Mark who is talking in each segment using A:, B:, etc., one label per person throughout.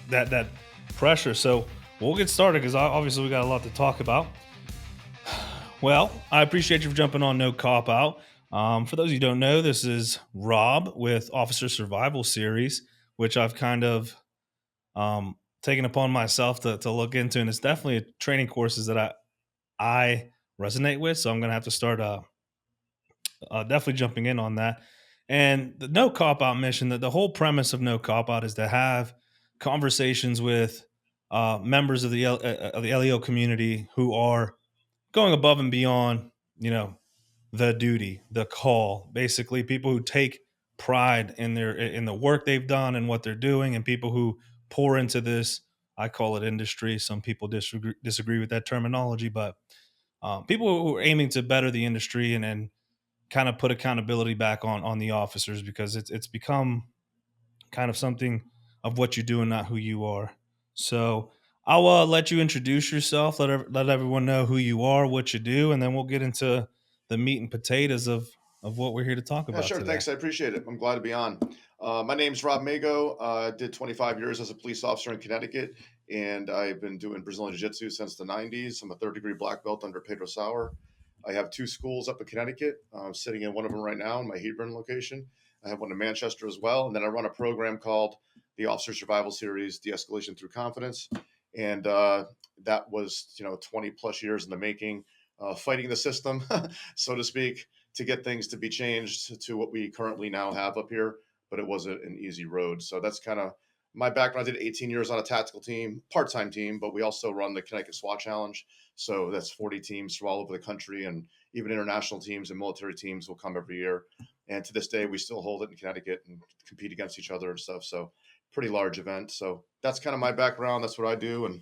A: that pressure. So we'll get started because obviously we got a lot to talk about. Well, I appreciate you for jumping on No Cop Out. For those of you who don't know, this is Rob with Officer Survival Series, which I've kind of taken upon myself to look into, and it's definitely a training courses that I resonate with. So I'm gonna have to start definitely jumping in on that. And the No Cop Out mission, that the whole premise of No Cop Out is to have conversations with members of the LEO community who are going above and beyond, you know, the duty, the call, basically people who take pride in the work they've done and what they're doing, and people who pour into this. I call it industry. Some people disagree with that terminology, but people who are aiming to better the industry and kind of put accountability back on the officers, because it's become kind of something of what you do and not who you are. So I'll let you introduce yourself, let everyone know who you are, what you do, and then we'll get into the meat and potatoes of what we're here to talk
B: Yeah,
A: about
B: sure.
A: today.
B: Thanks. I appreciate it. I'm glad to be on. My name's Rob Magao. I did 25 years as a police officer in Connecticut, and I've been doing Brazilian Jiu Jitsu since the 90s. I'm a third-degree black belt under Pedro Sauer. I have two schools up in Connecticut. I'm sitting in one of them right now in my Hebron location. I have one in Manchester as well. And then I run a program called the Officer Survival Series, De-Escalation Through Confidence. And that was, 20 plus years in the making, fighting the system, so to speak, to get things to be changed to what we currently now have up here, but it wasn't an easy road. So that's kind of my background. I did 18 years on a tactical team, part-time team, but we also run the Connecticut SWAT Challenge. So that's 40 teams from all over the country, and even international teams and military teams will come every year. And to this day, we still hold it in Connecticut and compete against each other and stuff. So pretty large event. So that's kind of my background. That's what I do. And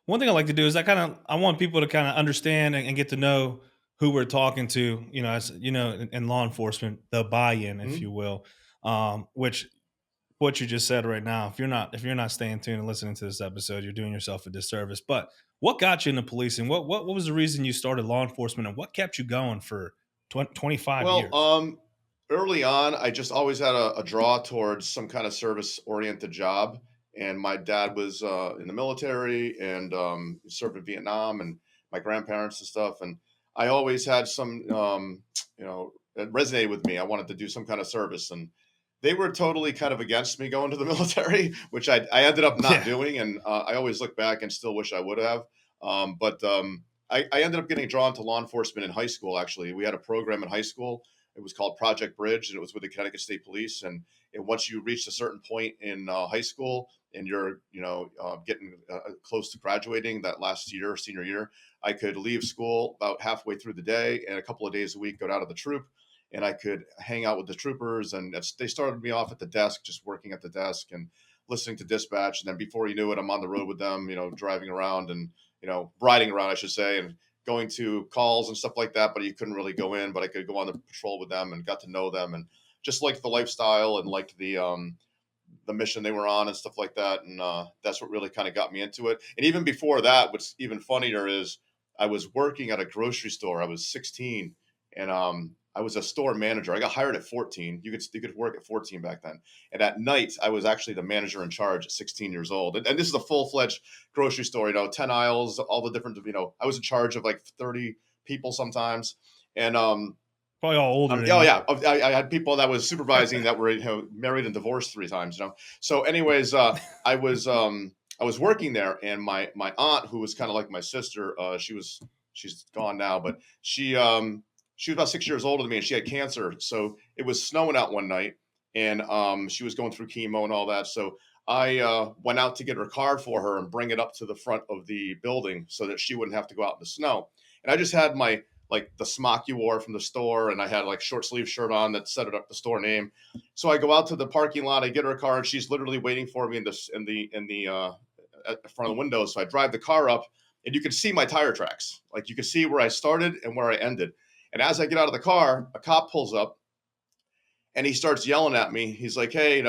A: One thing I like to do is I want people to kind of understand and get to know who we're talking to. You know, as you know, in law enforcement, the buy-in, if you
B: Mhm.
A: will, which what you just said right now. If you're not staying tuned and listening to this episode, you're doing yourself a disservice. But what got you into policing? What was the reason you started law enforcement, and what kept you going for 25
B: Well,
A: years?
B: early on, I just always had a draw towards some kind of service-oriented job. And my dad was in the military and served in Vietnam, and my grandparents and stuff. And I always had some, it resonated with me. I wanted to do some kind of service, and they were totally kind of against me going to the military, which I ended up not
A: Yeah,
B: doing. And I always look back and still wish I would have. But I ended up getting drawn to law enforcement in high school. Actually, we had a program in high school. It was called Project Bridge, and it was with the Connecticut State Police. And once you reached a certain point in high school, and you're getting close to graduating that last year, senior year, I could leave school about halfway through the day, and a couple of days a week go down to the troop, and I could hang out with the troopers. And they started me off at the desk, just working at the desk and listening to dispatch. And then before you knew it, I'm on the road with them, driving around and riding around, I should say, and going to calls and stuff like that. But you couldn't really go in, but I could go on the patrol with them and got to know them, and just liked the lifestyle and liked the mission they were on and stuff like that. And that's what really kind of got me into it. And even before that, what's even funnier is I was working at a grocery store. I was 16, and I was a store manager. I got hired at 14. You could work at 14 back then. And at night, I was actually the manager in charge at 16 years old. And this is a full-fledged grocery store, 10 aisles, all the different, I was in charge of like 30 people sometimes. And
A: probably all older than
B: oh
A: you.
B: yeah, I had people that was supervising that were married and divorced 3 times. So, anyways, I was working there, and my aunt, who was kind of like my sister, she's gone now, but she was about 6 years older than me, and she had cancer. So it was snowing out one night, and she was going through chemo and all that. So I went out to get her car for her and bring it up to the front of the building so that she wouldn't have to go out in the snow. And I just had my like the smock you wore from the store, and I had like short sleeve shirt on that set it up the store name. So I go out to the parking lot, I get her car, and she's literally waiting for me in the at the front of the window. So I drive the car up, and you can see my tire tracks. Like you can see where I started and where I ended. And as I get out of the car, a cop pulls up, and he starts yelling at me. He's like, "Hey,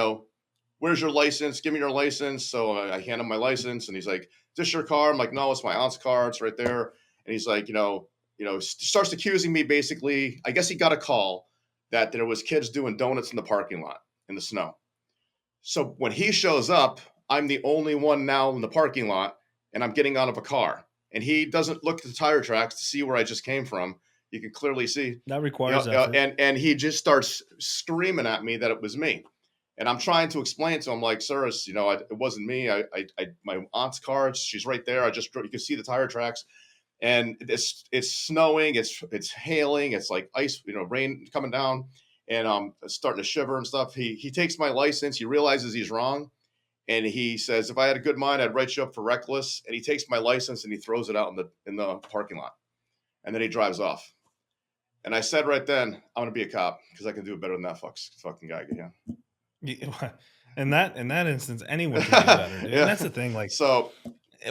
B: where's your license? Give me your license." So I hand him my license, and he's like, "Is this your car?" I'm like, "No, it's my aunt's car. It's right there." And he's like, starts accusing me. Basically, I guess he got a call that there was kids doing donuts in the parking lot in the snow. So when he shows up, I'm the only one now in the parking lot, and I'm getting out of a car. And he doesn't look at the tire tracks to see where I just came from. You can clearly see,
A: That requires effort.
B: and he just starts screaming at me that it was me. And I'm trying to explain to him, like, sir, it wasn't me. My aunt's car, she's right there. You can see the tire tracks, and it's snowing, it's hailing, it's like ice, rain coming down, and starting to shiver and stuff. He takes my license. He realizes he's wrong, and he says, if I had a good mind, I'd write you up for reckless. And he takes my license and he throws it out in the parking lot, and then he drives off. And I said right then, I'm gonna be a cop because I can do it better than that fucking guy. Yeah.
A: In that instance, anyone can do better, dude. And
B: Yeah.
A: that's the thing. Like
B: So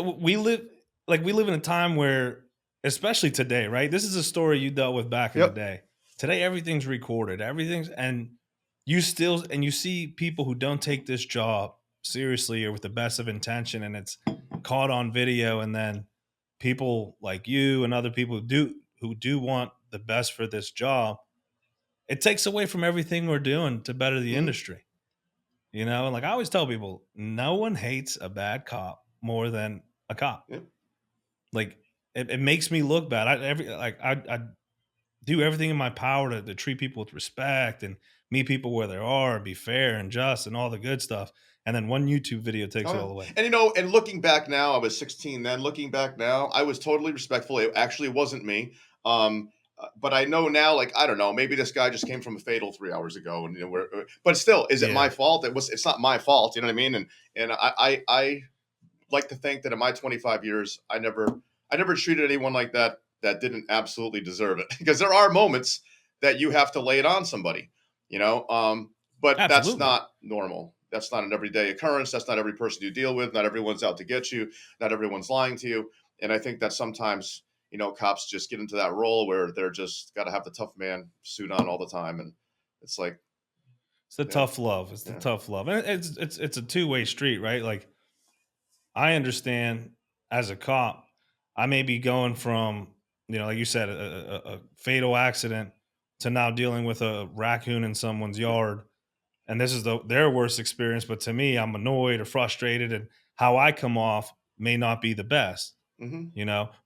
A: we live, we live in a time where, especially today, right? This is a story you dealt with back in the
B: yep.
A: day. Today, everything's recorded. And you see people who don't take this job seriously or with the best of intention, and it's caught on video. And then people like you and other people who do want the best for this job, it takes away from everything we're doing to better the
B: Mhm.
A: industry. And like I always tell people, no one hates a bad cop more than a cop.
B: Yep.
A: Like it makes me look bad. I do everything in my power to treat people with respect and meet people where they are, be fair and just and all the good stuff. And then one YouTube video takes
B: Oh,
A: it
B: yeah.
A: all away.
B: And and looking back now, I was 16 then. Looking back now, I was totally respectful. It actually wasn't me. But I know now, like, I don't know, maybe this guy just came from a fatal 3 hours ago, and but still, is it my
A: Yeah,
B: fault? It's not my fault. You know what I mean? And I like to think that in my 25 years, I never treated anyone like that didn't absolutely deserve it. Because there are moments that you have to lay it on somebody, you know. But that's
A: absolutely.
B: not normal. That's not an everyday occurrence. That's not every person you deal with. Not everyone's out to get you. Not everyone's lying to you. And I think that sometimes, cops just get into that role where they're just got to have the tough man suit on all the time, and it's like,
A: It's the
B: yeah,
A: tough love. It's the
B: yeah,
A: tough love. And it's a two-way street, right? Like I understand as a cop, I may be going from, like you said, a fatal accident to now dealing with a raccoon in someone's
B: yeah.
A: yard. And this is their worst experience. But to me, I'm annoyed or frustrated, and how I come off may not be the best,
B: Hmm.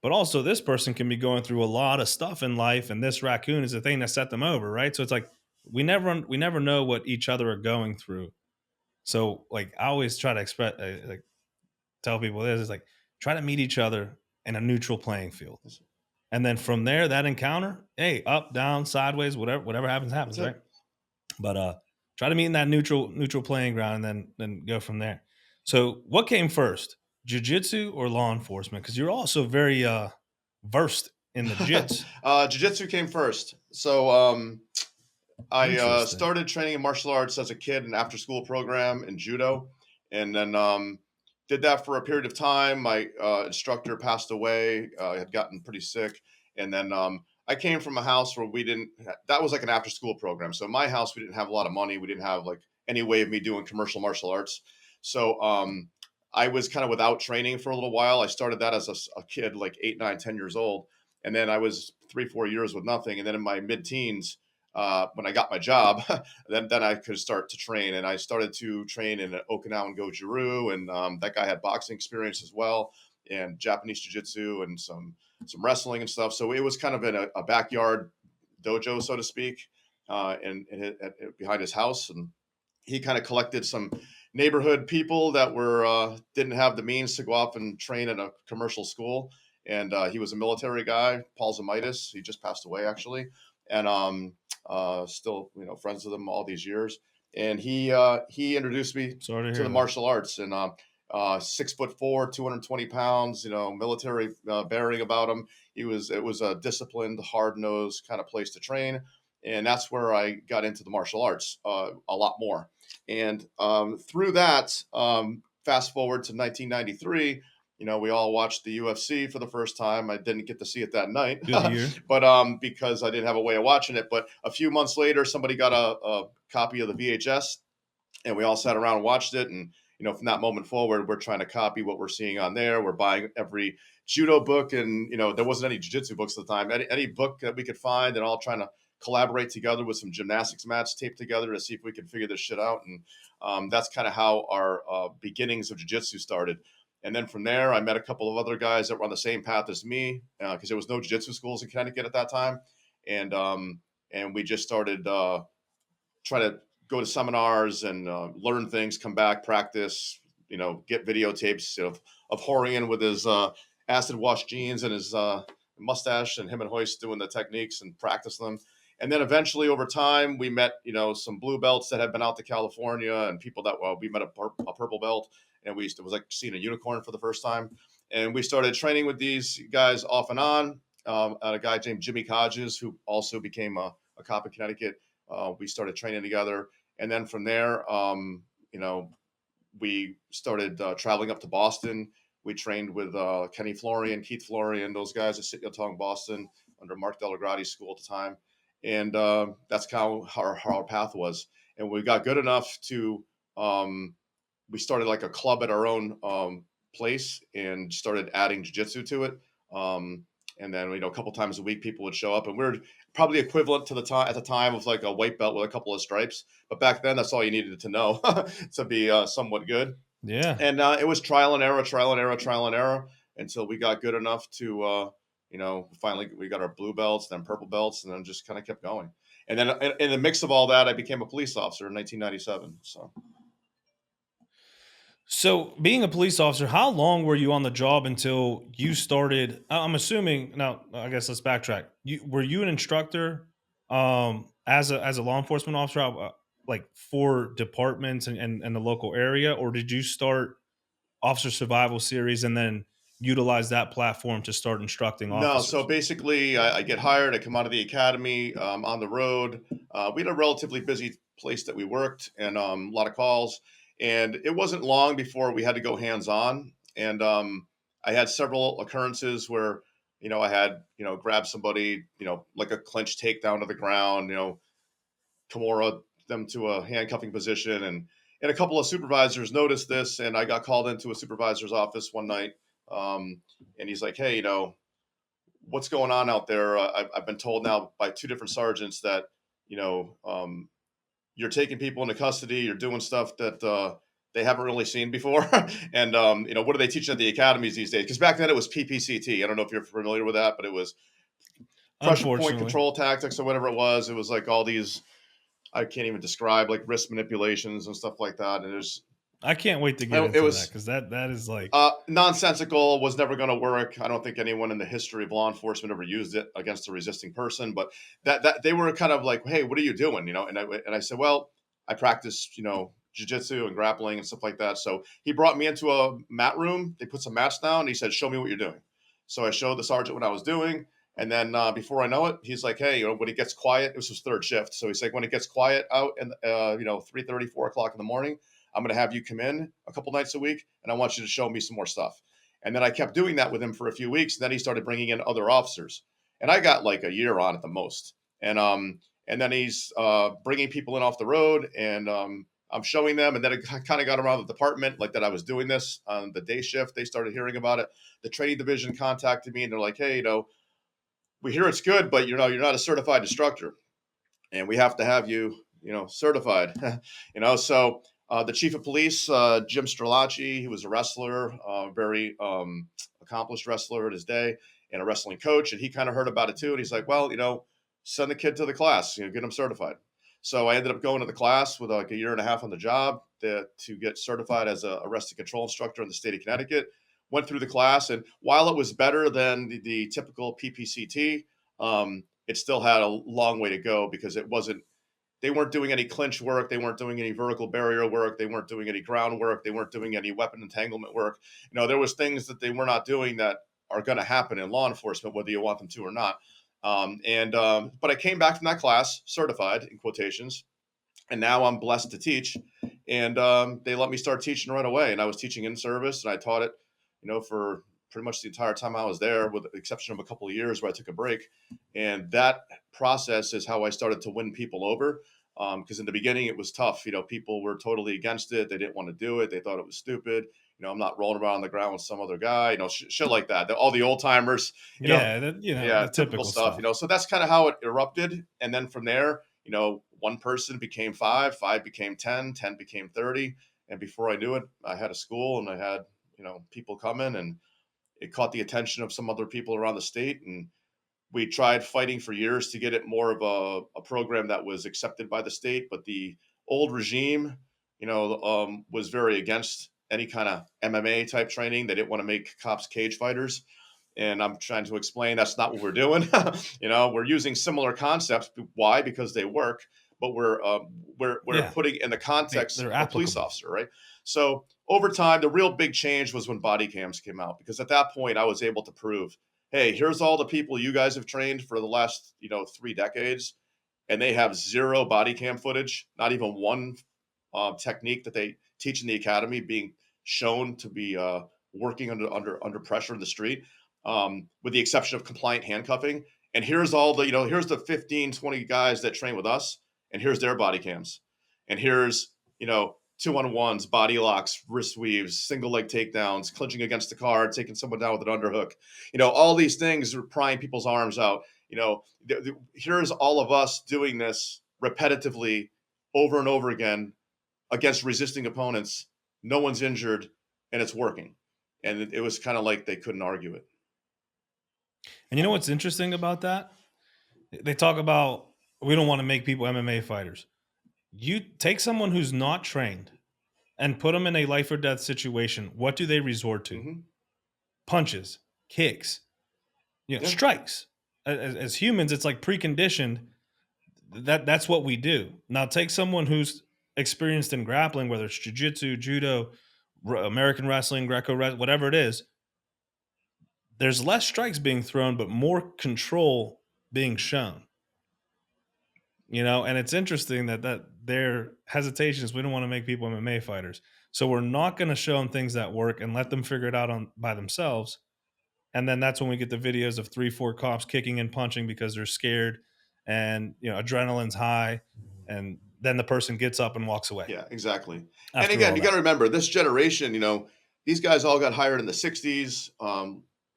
A: But also, this person can be going through a lot of stuff in life, and this raccoon is the thing that set them over, right? So it's like we never know what each other are going through. So like I always try to express like tell people this is like try to meet each other in a neutral playing field. And then from there, that encounter, hey, up, down, sideways, whatever happens,
B: That's
A: happens, right?
B: it.
A: But try to meet in that neutral playing ground and then go from there. So what came first? Jiu-jitsu or law enforcement? Because you're also very versed in the jits.
B: Jiu-jitsu came first. So I
A: Interesting.
B: started training in martial arts as a kid, an after-school program in judo, and then did that for a period of time. My instructor passed away. I had gotten pretty sick, and then I came from a house where we didn't. That was like an after-school program. So in my house, we didn't have a lot of money. We didn't have like any way of me doing commercial martial arts. So I was kind of without training for a little while. I started that as a kid, like 8, 9, 10 years old, and then I was 3, 4 years with nothing. And then in my mid-teens, when I got my job, then I could start to train, and I started to train in Okinawan Go-Jiru, and that guy had boxing experience as well, and Japanese jiu-jitsu, and some wrestling and stuff. So it was kind of in a backyard dojo, so to speak, behind his house, and he kind of collected some neighborhood people that were didn't have the means to go off and train at a commercial school. And he was a military guy, Paul Zamitis. He just passed away actually, and still friends with him all these years. And he introduced me
A: Sorry to
B: to the
A: hear that.
B: martial arts, and 6'4", 220 pounds, military bearing about him. It was a disciplined, hard nosed kind of place to train, and that's where I got into the martial arts a lot more. And through that, fast forward to 1993, we all watched the UFC for the first time. I didn't get to see it that night,
A: Good year.
B: but because I didn't have a way of watching it. But a few months later, somebody got a copy of the VHS, and we all sat around and watched it. And from that moment forward, we're trying to copy what we're seeing on there. We're buying every judo book, and there wasn't any jiu-jitsu books at the time. Any book that we could find, and all trying to collaborate together with some gymnastics mats taped together to see if we could figure this shit out. And that's kind of how our beginnings of jiu-jitsu started. And then from there, I met a couple of other guys that were on the same path as me, because there was no jiu-jitsu schools in Connecticut at that time. And we just started try to go to seminars and learn things, come back, practice, get videotapes of Horian with his acid wash jeans and his mustache, and him and Hoist doing the techniques and practice them. And then eventually over time, we met, some blue belts that had been out to California, and people that, we met a purple belt, and it was like seeing a unicorn for the first time. And we started training with these guys off and on. A guy named Jimmy Codges, who also became a cop in Connecticut. We started training together. And then from there, we started traveling up to Boston. We trained with Kenny Florian, Keith Florian, those guys at Sit-Yotong Boston under Mark Delagrati's school at the time. And that's kind of how our path was. And we got good enough to, we started like a club at our own place and started adding jiu-jitsu to it. And then, a couple times a week, people would show up, and we're probably equivalent to the time at the time of like a white belt with a couple of stripes. But back then, that's all you needed to know to be somewhat good.
A: Yeah.
B: And it was trial and error until we got good enough to, finally we got our blue belts, then purple belts, and then just kind of kept going. And then in the mix of all that, I became a police officer in 1997.
A: So, being a police officer, how long were you on the job until you started? I'm assuming now. I guess let's backtrack. Were you an instructor, as a law enforcement officer, like for departments and the local area, or did you start Officer Survival Series and then utilize that platform to start instructing
B: No, so
A: officers?
B: basically, I get hired. I come out of the academy, on the road. We had a relatively busy place that we worked, and a lot of calls. And it wasn't long before we had to go hands on. And I had several occurrences where, I had, grabbed somebody, like a clinch takedown to the ground, Kimura them to a handcuffing position. And a couple of supervisors noticed this, and I got called into a supervisor's office one night. And he's like, "Hey, what's going on out there? I've been told now by two different sergeants that you know um, you're taking people into custody. You're doing stuff that they haven't really seen before. And what are they teaching at the academies these days? Because back then it was PPCT. I don't know if you're familiar with that, but it was pressure point
A: Unfortunately,
B: control tactics or whatever it was. It was like all these, I can't even describe, like wrist manipulations and stuff like that. And
A: I can't wait to get
B: it
A: into that
B: was
A: because that is like
B: nonsensical, was never going to work. I don't think anyone in the history of law enforcement ever used it against a resisting person. But that they were kind of like, "Hey, what are you doing?" And I said, "Well, I practice, jujitsu and grappling and stuff like that." So he brought me into a mat room. They put some mats down. And he said, "Show me what you're doing." So I showed the sergeant what I was doing. And then before I know it, he's like, "Hey, when it gets quiet," it was his third shift. So he's like, "When it gets quiet out, and 3:30, 4 o'clock in the morning, I'm going to have you come in a couple nights a week, and I want you to show me some more stuff." And then I kept doing that with him for a few weeks. And then he started bringing in other officers, and I got like a year on at the most. And then he's bringing people in off the road, and I'm showing them. And then it kind of got around the department, like that I was doing this on the day shift. They started hearing about it. The training division contacted me, and they're like, "Hey, we hear it's good, but you're not a certified instructor, and we have to have you, certified." So the chief of police, Jim Strelacci, he was a wrestler, very accomplished wrestler in his day, and a wrestling coach. And he kind of heard about it too. And he's like, "Well, send the kid to the class, get him certified." So I ended up going to the class with like a year and a half on the job to get certified as a arrest and control instructor in the state of Connecticut. Went through the class, and while it was better than the typical PPCT, it still had a long way to go, because they weren't doing any clinch work. They weren't doing any vertical barrier work. They weren't doing any ground work. They weren't doing any weapon entanglement work. There was things that they were not doing that are going to happen in law enforcement, whether you want them to or not. But I came back from that class certified, in quotations, and now I'm blessed to teach. And they let me start teaching right away. And I was teaching in service, and I taught it, for pretty much the entire time I was there, with the exception of a couple of years where I took a break. And that process is how I started to win people over. Because in the beginning it was tough. People were totally against it. They didn't want to do it. They thought it was stupid. I'm not rolling around on the ground with some other guy, shit like that. All the old timers,
A: Yeah,
B: yeah,
A: the
B: typical
A: typical
B: stuff,
A: stuff.
B: So that's kind of how it erupted. And then from there, one person became five, five became 10, 10 became 30. And before I knew it, I had a school and I had, people coming, and it caught the attention of some other people around the state. And we tried fighting for years to get it more of a program that was accepted by the state. But the old regime, was very against any kind of MMA type training. They didn't want to make cops cage fighters. And I'm trying to explain that's not what we're doing. We're using similar concepts. Why? Because they work, but we're
A: Yeah,
B: putting in the context
A: they're
B: of a police
A: applicable.
B: officer, right? So over time, the real big change was when body cams came out, because at that point I was able to prove, hey, here's all the people you guys have trained for the last 3 decades, and they have zero body cam footage, not even one technique that they teach in the academy being shown to be working under pressure in the street, with the exception of compliant handcuffing. And here's all the, here's the 15, 20 guys that train with us, and here's their body cams. And here's, 2-on-1s, body locks, wrist weaves, single leg takedowns, clinching against the car, taking someone down with an underhook. All these things are prying people's arms out. Here's all of us doing this repetitively over and over again against resisting opponents. No one's injured, and it's working. And it was kind of like they couldn't argue it.
A: And you know what's interesting about that? They talk about we don't want to make people MMA fighters. You take someone who's not trained and put them in a life or death situation. What do they resort to?
B: Mm-hmm.
A: Punches, kicks,
B: Yeah.
A: strikes. As humans, it's like preconditioned. That's what we do. Now take someone who's experienced in grappling, whether it's jiu-jitsu, judo, American wrestling, Greco, whatever it is. There's less strikes being thrown, but more control being shown. And it's interesting that their hesitation is we don't want to make people MMA fighters, so we're not going to show them things that work and let them figure it out by themselves. And then that's when we get the videos of 3-4 cops kicking and punching because they're scared, and adrenaline's high, and then the person gets up and walks away
B: Yeah, exactly. And
A: after
B: again,
A: all
B: you got to
A: that.
B: remember this generation, these guys all got hired in the 60s,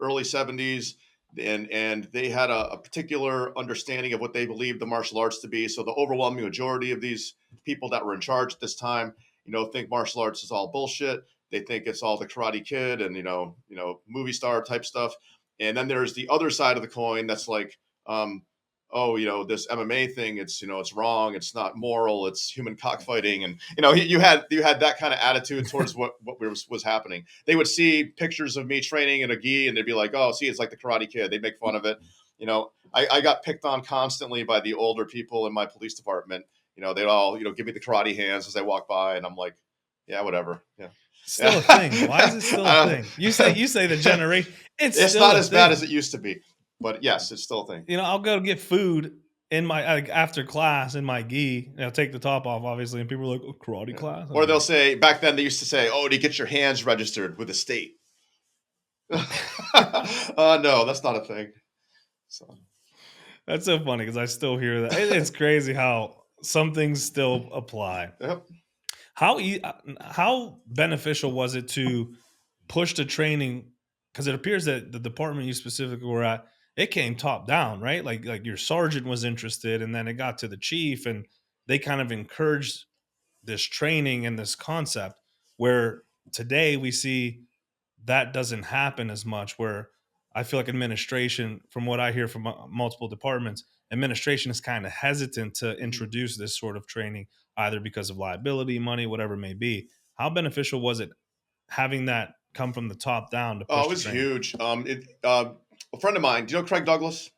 B: early 70s, and they had a particular understanding of what they believed the martial arts to be. So the overwhelming majority of these people that were in charge at this time, think martial arts is all bullshit. They think it's all the Karate Kid and movie star type stuff. And then there's the other side of the coin that's like, oh, this MMA thing, it's wrong, it's not moral, it's human cockfighting. And you had that kind of attitude towards what was happening. They would see pictures of me training in a gi and they'd be like, oh, see, it's like the Karate Kid. They'd make fun of it. I got picked on constantly by the older people in my police department. They'd all give me the karate hands as I walk by, and I'm like, yeah, whatever. Yeah.
A: Still a thing. Why is it still a thing? You say the generation. It's
B: It's
A: still
B: not
A: a
B: as bad as
A: thing.
B: it used to be, but yes, it's still a thing.
A: I'll go get food in my after class in my gi. Take the top off, obviously, and people are like, oh, karate
B: Yeah.
A: class.
B: Or
A: I'm
B: they'll
A: like,
B: say, back then they used to say, oh, to get your hands registered with the state. No, that's not a thing. So
A: that's so funny because I still hear that. It's crazy how some things still apply.
B: yep.
A: How beneficial was it to push the training? Because it appears that the department you specifically were at, it came top down, right? Like your sergeant was interested, and then it got to the chief, and they kind of encouraged this training and this concept. Where today we see that doesn't happen as much. Where I feel like administration, from what I hear from multiple departments, administration is kind of hesitant to introduce this sort of training, either because of liability, money, whatever it may be. How beneficial was it having that come from the top down to
B: Oh,
A: push
B: it
A: the
B: was
A: training?
B: huge. A friend of mine, do you know Craig Douglas?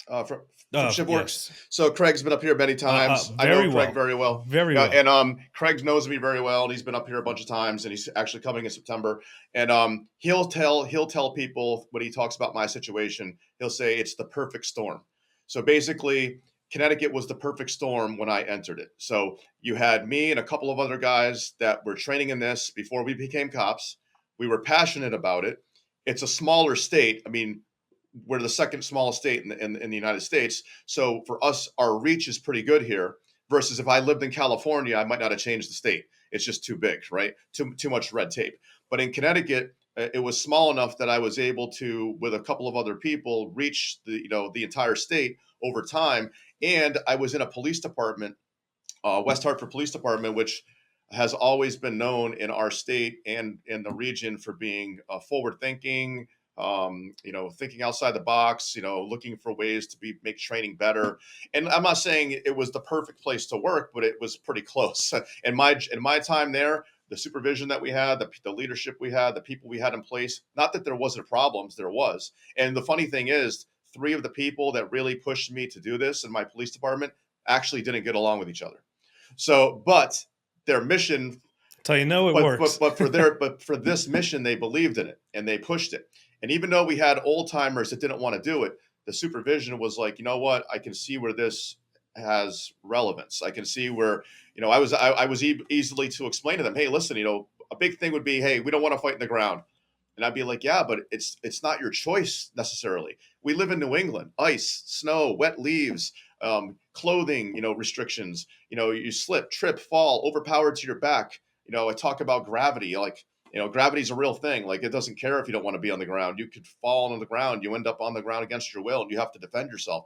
B: From Shipworks.
A: Yes,
B: So Craig's been up here many times. I know
A: very
B: Craig
A: well,
B: very well.
A: very
B: Yeah,
A: well.
B: and Craig knows me very well, and he's been up here a bunch of times, and he's actually coming in September. And he'll tell people when he talks about my situation, he'll say it's the perfect storm. So basically, Connecticut was the perfect storm when I entered it. So you had me and a couple of other guys that were training in this before we became cops. We were passionate about it. It's a smaller state. I mean, we're the second smallest state in the United States. So for us, our reach is pretty good here. Versus if I lived in California, I might not have changed the state. It's just too big, right? Too much red tape. But in Connecticut, it was small enough that I was able to, with a couple of other people, reach the entire state over time. And I was in a police department, West Hartford Police Department, which has always been known in our state and in the region for being forward thinking, thinking outside the box, looking for ways to make training better. And I'm not saying it was the perfect place to work, but it was pretty close. In my time there, the supervision that we had, the leadership we had, the people we had in place, not that there wasn't problems, there was. And the funny thing is, three of the people that really pushed me to do this in my police department actually didn't get along with each other. So, but their mission,
A: That's how you know it
B: but
A: works.
B: but but for this mission, they believed in it and they pushed it. And even though we had old timers that didn't want to do it, the supervision was like, you know what? I can see where this has relevance. I can see where, I was easily to explain to them, hey, listen, a big thing would be, hey, we don't want to fight in the ground. And I'd be like, yeah, but it's not your choice necessarily. We live in New England, ice, snow, wet leaves, clothing, restrictions. You slip, trip, fall, overpowered to your back. I talk about gravity, like, gravity's a real thing. Like, it doesn't care if you don't want to be on the ground. You could fall on the ground. You end up on the ground against your will, and you have to defend yourself.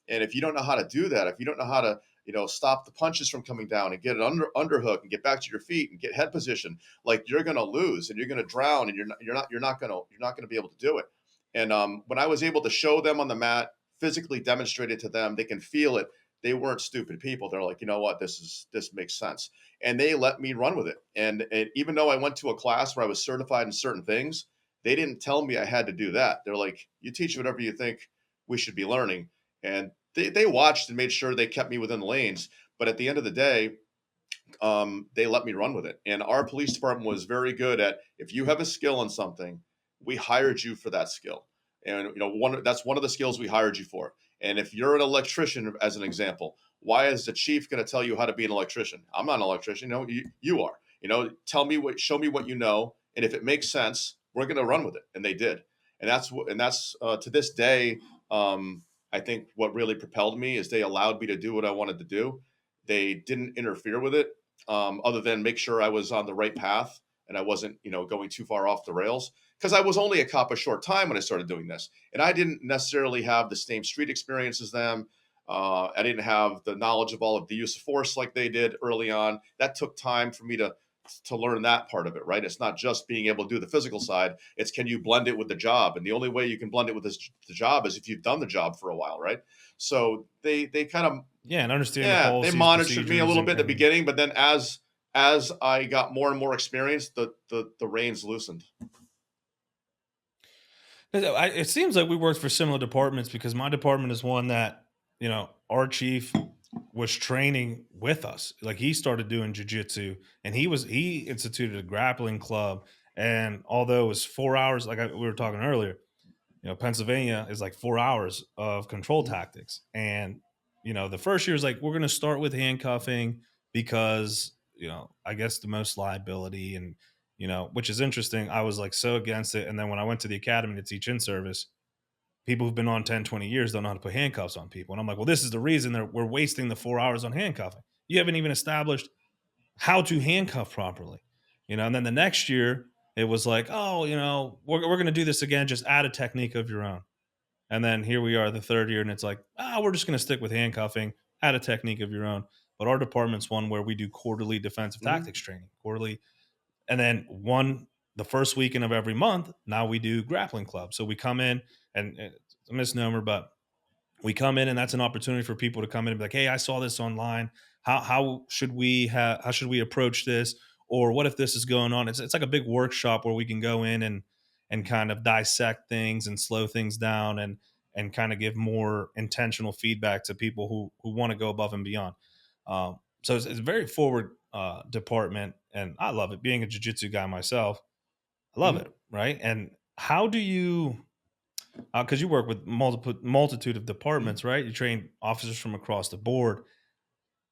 B: And if you don't know how to do that, if you don't know how to, stop the punches from coming down and get an underhook and get back to your feet and get head position, like, you're going to lose and you're going to drown, and you're not going to be able to do it. And when I was able to show them on the mat, physically demonstrate it to them, they can feel it. They weren't stupid people. They're like, you know what, this makes sense, and they let me run with it. And even though I went to a class where I was certified in certain things, they didn't tell me I had to do that. They're like, you teach whatever you think we should be learning, and they watched and made sure they kept me within the lanes. But at the end of the day, they let me run with it. And our police department was very good at, if you have a skill in something, we hired you for that skill. And that's one of the skills we hired you for. And if you're an electrician, as an example, why is the chief going to tell you how to be an electrician? I'm not an electrician. You are. Show me what you know, and if it makes sense, we're going to run with it. And they did. And that's to this day. I think what really propelled me is they allowed me to do what I wanted to do. They didn't interfere with it, other than make sure I was on the right path and I wasn't, going too far off the rails. Because I was only a cop a short time when I started doing this, and I didn't necessarily have the same street experience as them. I didn't have the knowledge of all of the use of force like they did early on. That took time for me to learn that part of it, right? It's not just being able to do the physical side. It's, can you blend it with the job? And the only way you can blend it with the job is if you've done the job for a while, right? So they kind of,
A: Yeah, and understand the
B: yeah, they
A: policies,
B: monitored me a
A: procedures,
B: little
A: and,
B: bit in the
A: and
B: beginning, but then as I got more and more experience, the reins loosened.
A: it seems like we worked for similar departments, because my department is one that, our chief was training with us. Like, he started doing jujitsu, and he instituted a grappling club. And although it was 4 hours, like we were talking earlier, Pennsylvania is like 4 hours of control
B: Mhm.
A: tactics. And, the first year is like, we're going to start with handcuffing because, I guess the most liability, and, which is interesting. I was like so against it. And then when I went to the academy to teach in service, people who've been on 10, 20 years don't know how to put handcuffs on people. And I'm like, well, this is the reason that we're wasting the 4 hours on handcuffing. You haven't even established how to handcuff properly, and then the next year it was like, oh, we're going to do this again, just add a technique of your own. And then here we are the third year, and it's like, we're just going to stick with handcuffing, add a technique of your own. But our department's one where we do quarterly defensive
B: Mhm.
A: tactics training, quarterly. And then the first weekend of every month, now we do grappling club. So we come in, and it's a misnomer, but we come in, and that's an opportunity for people to come in and be like, hey, I saw this online. How should we approach this? Or what if this is going on? It's like a big workshop where we can go in and kind of dissect things and slow things down, and kind of give more intentional feedback to people who want to go above and beyond. So it's a very forward department, and I love it. Being a jiu-jitsu guy myself, I love
B: Mhm.
A: it. Right. And how do you, because you work with multiple multitude of
B: Mhm.
A: departments, right? You train officers from across the board.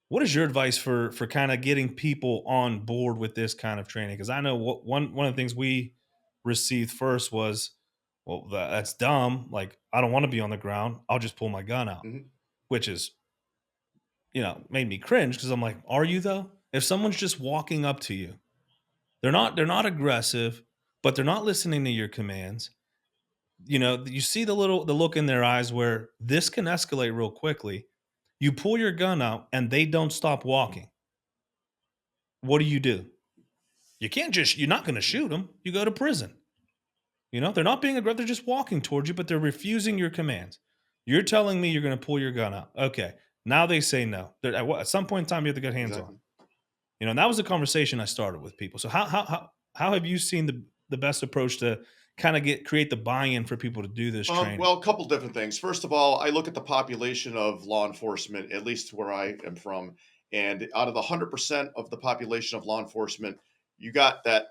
A: What is your advice for kind of getting people on board with this kind of training? Because I know one of the things we received first was, well, that's dumb. Like, I don't want to be on the ground. I'll just pull my gun out,
B: Mhm.
A: which is, made me cringe, because I'm like, are you though? If someone's just walking up to you, they're not aggressive, but they're not listening to your commands. You see the look in their eyes where this can escalate real quickly. You pull your gun out and they don't stop walking. What do? You're not going to shoot them. You go to prison. They're not being aggressive. They're just walking towards you, but they're refusing your commands. You're telling me you're going to pull your gun out. Okay. Now they say no. At some point in time, you have to get hands on.
B: Exactly.
A: And that was a conversation I started with people. So how have you seen the best approach to kind of create the buy-in for people to do this training?
B: Well, a couple different things. First of all, I look at the population of law enforcement, at least where I am from, and out of the 100% of the population of law enforcement, you got that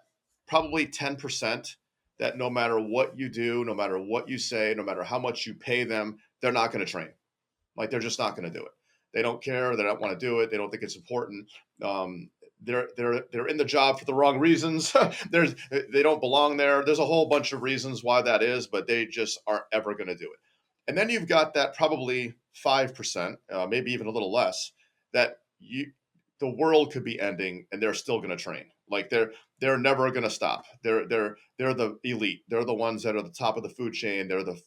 B: probably 10% that no matter what you do, no matter what you say, no matter how much you pay them, they're not going to train. Like they're just not going to do it. They don't care. They don't want to do it. They don't think it's important. Um, they're in the job for the wrong reasons. They don't belong there. There's a whole bunch of reasons why that is, but they just aren't ever going to do it. And then you've got that probably 5%, maybe even a little less, that the world could be ending and they're still going to train. Like they're never going to stop. They're the elite. They're the ones that are the top of the food chain. They're the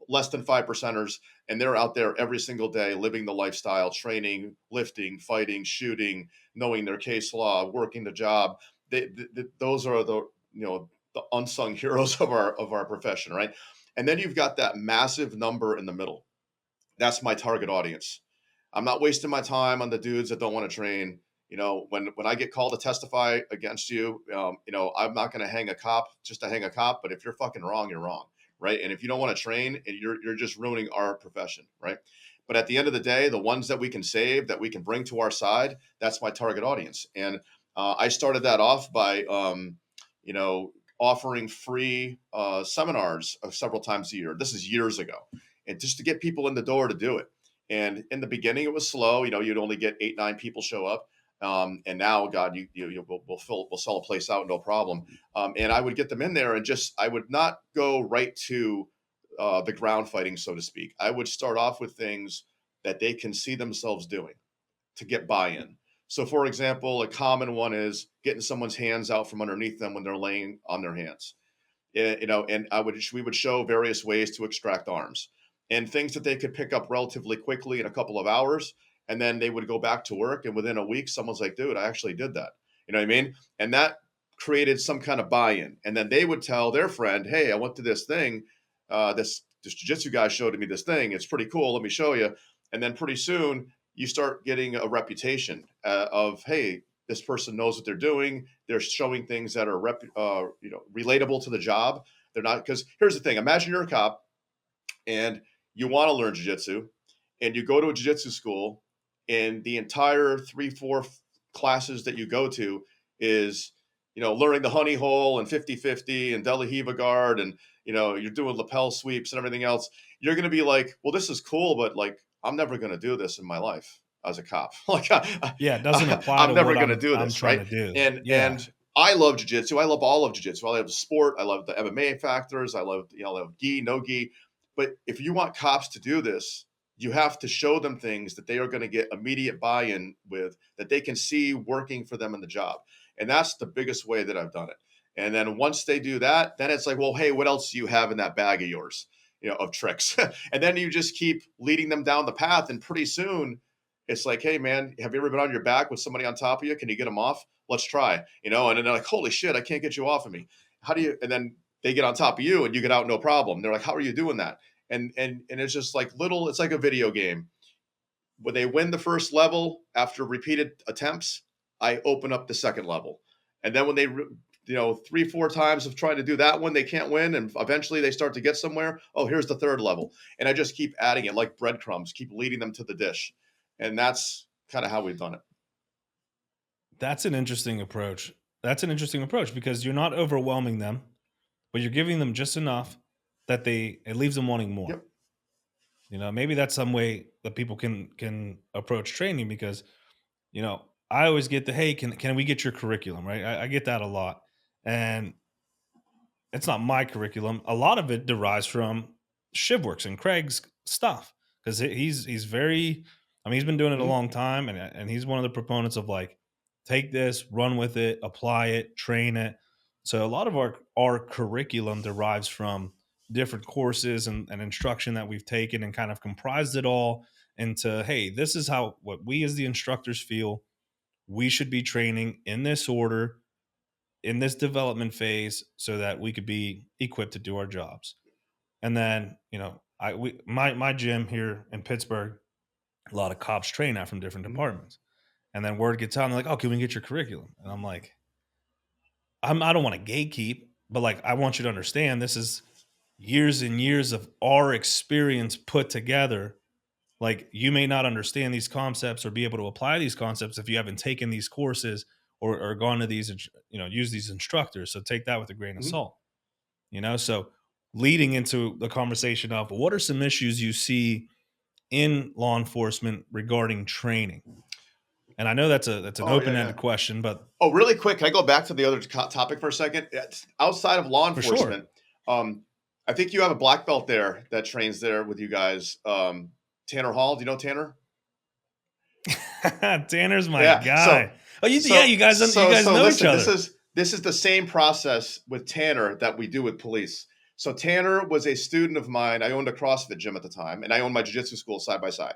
B: less than 5%ers, and they're out there every single day living the lifestyle, training, lifting, fighting, shooting, knowing their case law, working the job. Those are the unsung heroes of our profession, right? And then you've got that massive number in the middle. That's my target audience. I'm not wasting my time on the dudes that don't want to train. When I get called to testify against you, I'm not going to hang a cop just to hang a cop. But if you're fucking wrong, you're wrong, right? And if you don't want to train, and you're just ruining our profession, right? But at the end of the day, the ones that we can save, that we can bring to our side, that's my target audience. And I started that off by, offering free seminars several times a year. This is years ago, and just to get people in the door to do it. And in the beginning, it was slow. You'd only get 8, 9 people show up. And now, God, we'll sell a place out, no problem. And I would get them in there, and I would not go right to the ground fighting, so to speak. I would start off with things that they can see themselves doing to get buy-in. So, for example, a common one is getting someone's hands out from underneath them when they're laying on their hands. And we would show various ways to extract arms and things that they could pick up relatively quickly in a couple of hours. And then they would go back to work, and within a week, someone's like, dude, I actually did that. You know what I mean? And that created some kind of buy-in. And then they would tell their friend, hey, I went to this thing. This jiu-jitsu guy showed me this thing. It's pretty cool. Let me show you. And then pretty soon you start getting a reputation of, hey, this person knows what they're doing. They're showing things that are relatable to the job. They're not, because here's the thing. Imagine you're a cop and you want to learn jiu-jitsu, and you go to a jiu-jitsu school, and the entire 3-4 classes that you go to is, learning the honey hole and 50-50 and De La Hiva guard, and, you're doing lapel sweeps and everything else. You're going to be like, well, this is cool, but like, I'm never going to do this in my life as a cop. Like,
A: Yeah, it doesn't apply
B: I'm
A: to
B: never
A: what
B: going to
A: I'm
B: do
A: I'm
B: this,
A: trying
B: right?
A: to do. Yeah.
B: And I love jiu-jitsu. I love all of jiu-jitsu. I love the sport. I love the MMA factors. I love, I love gi, no gi. But if you want cops to do this, you have to show them things that they are going to get immediate buy-in with, that they can see working for them in the job. And that's the biggest way that I've done it. And then once they do that, then it's like, well, hey, what else do you have in that bag of yours, of tricks? And then you just keep leading them down the path. And pretty soon it's like, hey, man, have you ever been on your back with somebody on top of you? Can you get them off? Let's try, and then they're like, holy shit, I can't get you off of me. How do you? And then they get on top of you and you get out, no problem. They're like, how are you doing that? And it's just like it's like a video game. When they win the first level after repeated attempts, I open up the second level. And then when they 3-4 times of trying to do that one, they can't win, and eventually they start to get somewhere. Oh, here's the third level. And I just keep adding it like breadcrumbs, keep leading them to the dish. And that's kind of how we've done it.
A: That's an interesting approach. That's an interesting approach because you're not overwhelming them, but you're giving them just enough that it leaves them wanting more.
B: Yep.
A: Maybe that's some way that people can approach training because, I always get hey, can we get your curriculum, right? I get that a lot. And it's not my curriculum. A lot of it derives from Shivworks and Craig's stuff because he's very, I mean, he's been doing it a
B: Mhm.
A: long time, and he's one of the proponents of like take this, run with it, apply it, train it. So a lot of our curriculum derives from different courses and instruction that we've taken and kind of comprised it all into, hey, this is how what we as the instructors feel we should be training in this order, in this development phase, so that we could be equipped to do our jobs. And then, my gym here in Pittsburgh, a lot of cops train out from different
B: Mhm.
A: departments. And then word gets out, and they're like, "Oh, can we get your curriculum?" And I'm like, I don't want to gatekeep, but like, I want you to understand this is years and years of our experience put together. Like, you may not understand these concepts or be able to apply these concepts if you haven't taken these courses or gone to these, use these instructors. So take that with a grain of
B: Mhm.
A: salt, So leading into the conversation of what are some issues you see in law enforcement regarding training? And I know that's an
B: Oh, yeah,
A: open
B: yeah.
A: ended question, but
B: Oh, really quick, can I go back to the other topic for a second? Outside of law
A: for sure.
B: enforcement, um, I think you have a black belt there that trains there with you guys. Tanner Hall, do you know Tanner?
A: Tanner's my
B: Yeah.
A: guy. Oh, yeah, you guys know each
B: Listen,
A: other.
B: this is the same process with Tanner that we do with police. So Tanner was a student of mine. I owned a CrossFit gym at the time, and I owned my jiu-jitsu school side by side.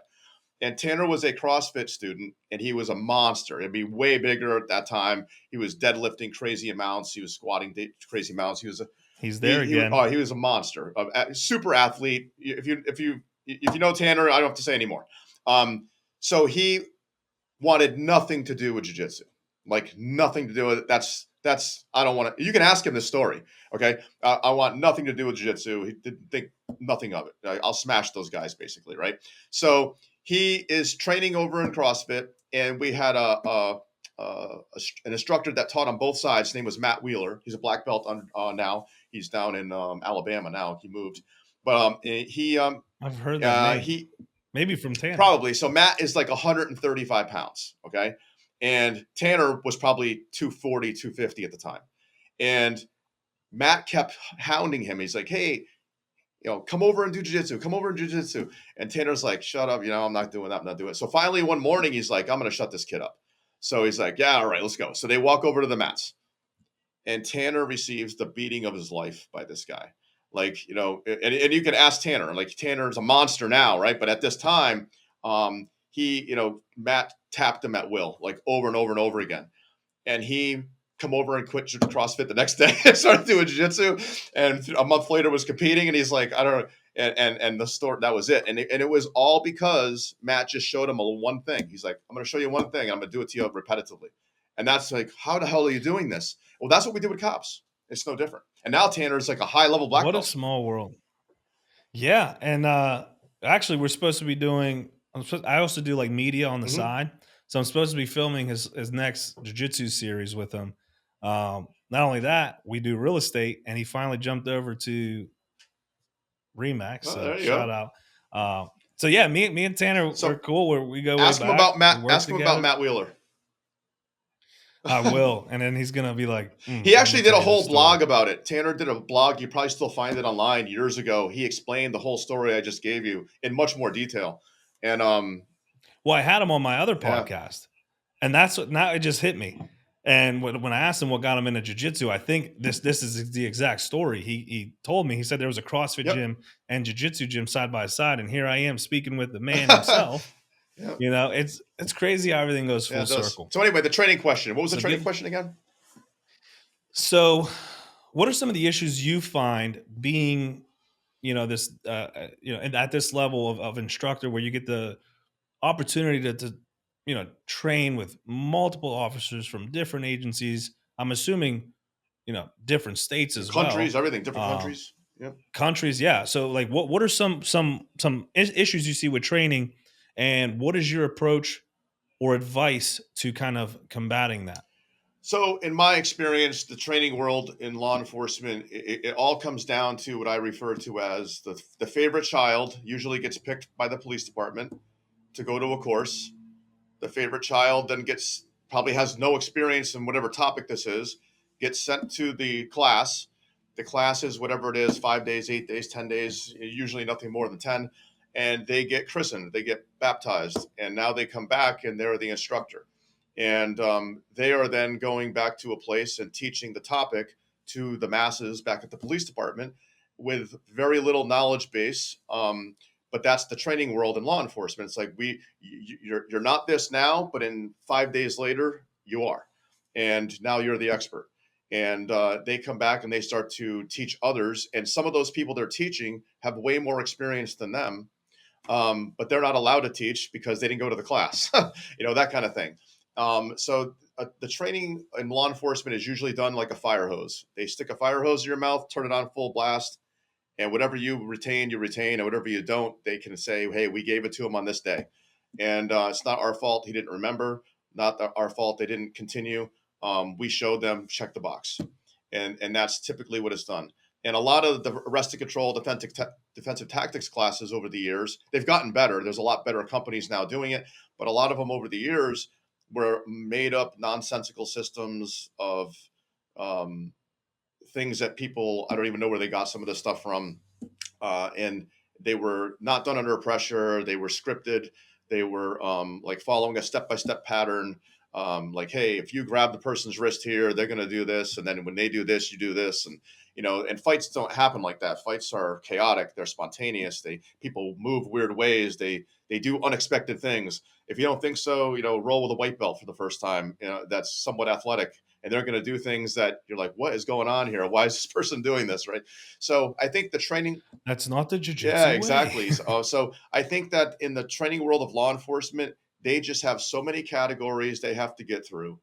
B: And Tanner was a CrossFit student, and he was a monster. It'd be way bigger at that time. He was deadlifting crazy amounts. He was squatting crazy amounts. He was a
A: He's there again.
B: he was a monster, a super athlete. If you know Tanner, I don't have to say anymore. So he wanted nothing to do with jiu-jitsu, like nothing to do with it. That's I don't want to. You can ask him this story, okay? I want nothing to do with jiu-jitsu. He didn't think nothing of it. I'll smash those guys, basically, right? So he is training over in CrossFit, and we had an instructor that taught on both sides. His name was Matt Wheeler. He's a black belt now. He's down in Alabama now. He moved, but
A: I've heard that name.
B: he
A: Maybe from Tanner.
B: probably. So Matt is like 135 pounds. Okay. And Tanner was probably 240, 250 at the time. And Matt kept hounding him. He's like, hey, come over and do jiu-jitsu. Come over and do jiu-jitsu. And Tanner's like, shut up. I'm not doing that. I'm not doing it. So finally one morning, he's like, I'm going to shut this kid up. So he's like, yeah, all right, let's go. So they walk over to the mats. And Tanner receives the beating of his life by this guy. Like, and you can ask Tanner, like Tanner's a monster now, right? But at this time, Matt tapped him at will, like over and over and over again. And he come over and quit CrossFit the next day and started doing jiu-jitsu. And a month later was competing. And he's like, I don't know. And the story, that was it. And it was all because Matt just showed him one thing. He's like, I'm going to show you one thing. And I'm going to do it to you repetitively. And that's like, how the hell are you doing this? Well, that's what we do with cops. It's no different. And now Tanner's like a high level black
A: What a
B: belt.
A: small world. Yeah, and actually, we're supposed to be doing. I also do like media on the
B: Mm-hmm.
A: side, so I'm supposed to be filming his next jiu-jitsu series with him. Not only that, we do real estate, and he finally jumped over to Remax.
B: Oh,
A: So
B: there you
A: shout
B: go.
A: out. So yeah, me and Tanner, we're
B: So
A: cool. We go way back. We work
B: ask him about
A: together.
B: Matt Wheeler.
A: I will, and then he's gonna be like,
B: He
A: "I'm gonna
B: actually did
A: tell
B: a
A: you this
B: whole
A: story."
B: blog about it. Tanner did a blog. You probably still find it online years ago. He explained the whole story I just gave you in much more detail. And
A: Well, I had him on my other
B: yeah.
A: podcast, and that's what now it just hit me. And when I asked him what got him into jujitsu, I think this is the exact story. He told me, he said there was a CrossFit
B: Yep.
A: gym and jujitsu gym side by side, and here I am speaking with the man himself.
B: Yeah.
A: It's crazy how everything goes
B: Yeah,
A: full
B: it does.
A: circle.
B: So anyway, the training question. What was the
A: So
B: training
A: give
B: question again?
A: so what are some of the issues you find being, this at this level of instructor where you get the opportunity to train with multiple officers from different agencies. I'm assuming different states as
B: Countries,
A: well,
B: everything, different
A: um,
B: countries. Yeah.
A: countries. Yeah. So like, what are some issues you see with training, and what is your approach or advice to kind of combating that?
B: So, in my experience, the training world in law enforcement, it all comes down to what I refer to as the favorite child usually gets picked by the police department to go to a course. The favorite child then probably has no experience in whatever topic this is, gets sent to the class. The class is whatever it is, 5 days, 8 days, 10 days, usually nothing more than 10. And they get christened, they get baptized, and now they come back and they're the instructor. And they are then going back to a place and teaching the topic to the masses back at the police department with very little knowledge base. But that's the training world in law enforcement. It's like you're not this now, but in 5 days later you are, and now you're the expert. And they come back and they start to teach others, and some of those people they're teaching have way more experience than them, but they're not allowed to teach because they didn't go to the class, that kind of thing. The training in law enforcement is usually done like a fire hose. They stick a fire hose in your mouth, turn it on full blast, and whatever you retain, and whatever you don't, they can say, "Hey, we gave it to him on this day," and it's not our fault he didn't remember, not our fault they didn't continue. We showed them, check the box, and that's typically what is done. And a lot of the arrest and control defensive tactics classes over the years, they've gotten better. There's a lot better companies now doing it, but a lot of them over the years were made up nonsensical systems of um, things that people, I don't even know where they got some of this stuff from, and they were not done under pressure. They were scripted. They were like following a step-by-step pattern. Like, hey, if you grab the person's wrist here, they're going to do this, and then when they do this, you do this, and and fights don't happen like that. Fights are chaotic. They're spontaneous. People move weird ways. They do unexpected things. If you don't think so, roll with a white belt for the first time. That's somewhat athletic, and they're going to do things that you're like, what is going on here? Why is this person doing this? Right. So I think the training,
A: That's not the
B: yeah,
A: jujitsu way.
B: exactly. So I think that in the training world of law enforcement, they just have so many categories they have to get through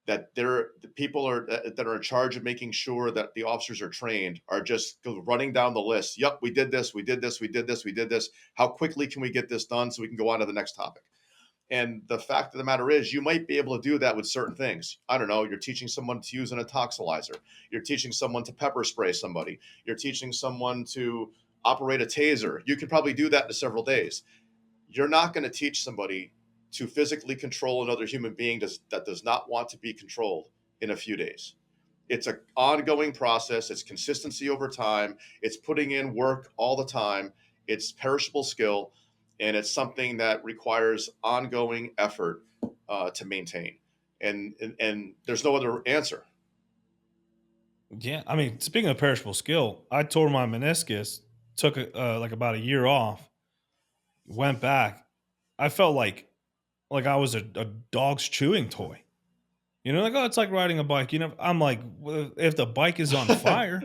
B: that the people that are in charge of making sure that the officers are trained are just running down the list. Yep, we did this, we did this, we did this, we did this. How quickly can we get this done so we can go on to the next topic? And the fact of the matter is, you might be able to do that with certain things. I don't know. You're teaching someone to use an intoxilizer. You're teaching someone to pepper spray somebody. You're teaching someone to operate a taser. You could probably do that in several days. You're not going to teach somebody to physically control another human being that does not want to be controlled in a few days. It's an ongoing process. It's consistency over time. It's putting in work all the time. It's perishable skill, and it's something that requires ongoing effort to maintain. And there's no other answer.
A: Yeah, I mean, speaking of perishable skill, I tore my meniscus, took like about a year off, went back. I felt like I was a dog's chewing toy. Like, oh, it's like riding a bike. I'm like, well, if the bike is on fire,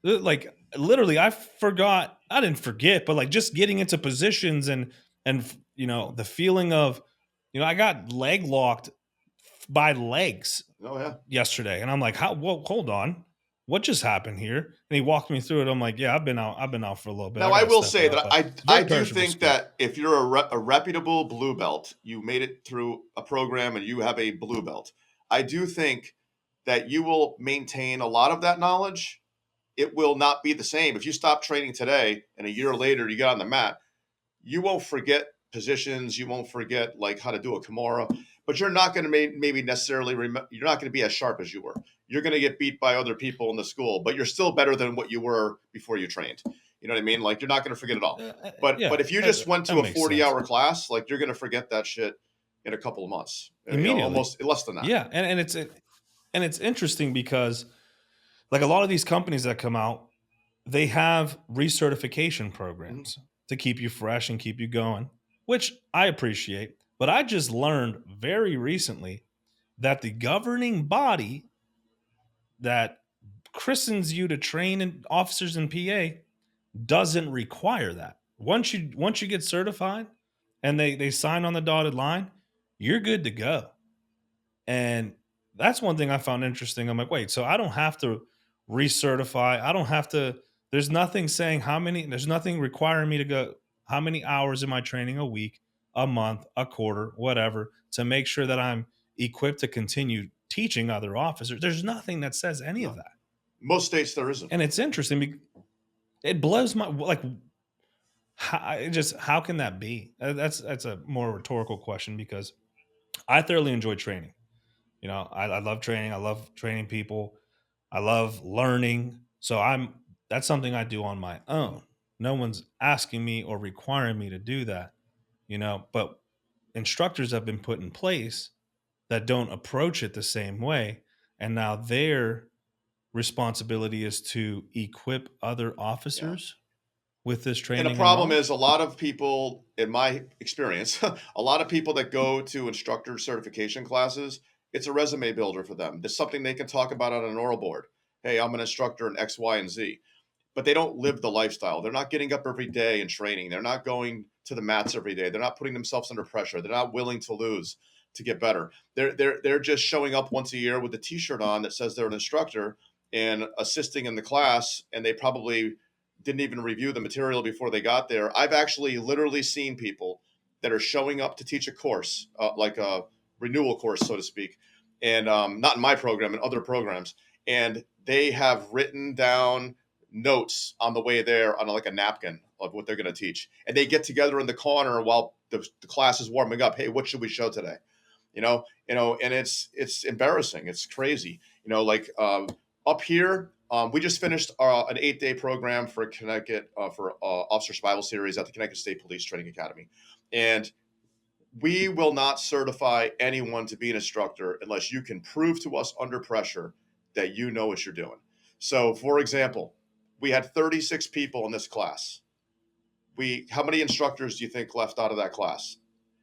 A: like literally, I forgot. I didn't forget, but like just getting into positions and the feeling of, I got leg locked by legs
B: Oh yeah.
A: yesterday, and I'm like, how? Well, hold on, what just happened here? And he walked me through it. I'm like, yeah, I've been out for a little bit.
B: Now
A: I
B: I
A: got to
B: will
A: step it
B: say
A: up,
B: that
A: but
B: I
A: very
B: do
A: perishable
B: think
A: skill.
B: that if you're a reputable blue belt, you made it through a program and you have a blue belt. I do think that you will maintain a lot of that knowledge. It will not be the same if you stop training today and a year later you get on the mat. You won't forget positions. You won't forget like how to do a Kimura, but you're not going to maybe necessarily you're not going to be as sharp as you were. You're going to get beat by other people in the school, but you're still better than what you were before you trained. You know what I mean? Like you're not going to forget it all. But
A: Yeah,
B: if you just went
A: that
B: to a
A: makes sense.
B: 40-hour class, like you're going to forget that shit in a couple of months.
A: Immediately,
B: Almost less than that.
A: yeah, and it's interesting because like a lot of these companies that come out, they have recertification
B: Mhm.
A: programs to keep you fresh and keep you going, which I appreciate. But I just learned very recently that the governing body that christens you to train officers and PA doesn't require that. Once you get certified and they sign on the dotted line, you're good to go. And that's one thing I found interesting. I'm like, wait, so I don't have to recertify. I don't have to, there's nothing saying there's nothing requiring me to go, how many hours am I training a week, a month, a quarter, whatever, to make sure that I'm equipped to continue teaching other officers. There's nothing that says any of
B: No,
A: that.
B: most states there isn't.
A: And it's interesting. It blows my, like, how can that be? That's a more rhetorical question because I thoroughly enjoy training. I love training. I love training people. I love learning. So that's something I do on my
B: Mhm.
A: own. No one's asking me or requiring me to do that, but instructors have been put in place that don't approach it the same way. And now their responsibility is to equip other
B: Yeah.
A: officers with this
B: And the
A: training and
B: problem
A: knowledge.
B: is a lot of people, in my experience, a lot of people that go to instructor certification classes, it's a resume builder for them. There's something they can talk about on an oral board. Hey, I'm an instructor in X, Y, and Z. But they don't live the lifestyle. They're not getting up every day and training. They're not going to the mats every day. They're not putting themselves under pressure. They're not willing to lose to get better. They're just showing up once a year with a t-shirt on that says they're an instructor and assisting in the class, and they probably didn't even review the material before they got there. I've actually literally seen people that are showing up to teach a course, like a renewal course, so to speak, and not in my program, in other programs, and they have written down notes on the way there on like a napkin of what they're going to teach, and they get together in the corner while the class is warming up. Hey, what should we show today? And it's embarrassing. It's crazy. Like up here, we just finished an 8-day program for Connecticut for Officer Survival Series at the Connecticut State Police Training Academy, and we will not certify anyone to be an instructor unless you can prove to us under pressure that you know what you're doing. So, for example, we had 36 people in this class. How many instructors do you think left out of that class?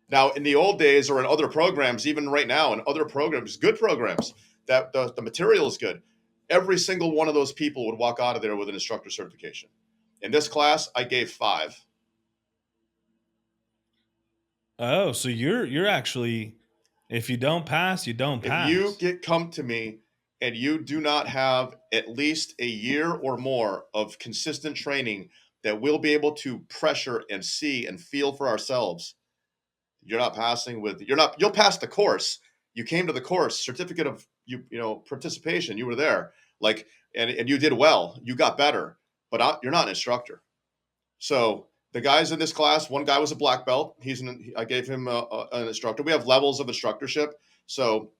B: Now, in the old days or in other programs, even right now in other programs, good programs, that the material is good. Every single one of those people would walk out of there with an instructor certification. In this class, I gave 5.
A: Oh, so you're actually, if you don't pass, you don't
B: If you
A: pass.
B: come to me and you do not have at least a year or more of consistent training that we'll be able to pressure and see and feel for ourselves, you'll pass the course. You came to the course, certificate of participation, you were there, like, and you did well, you got better, but you're not an instructor. So the guys in this class, one guy was a black belt. I gave him an instructor. We have levels of instructorship. So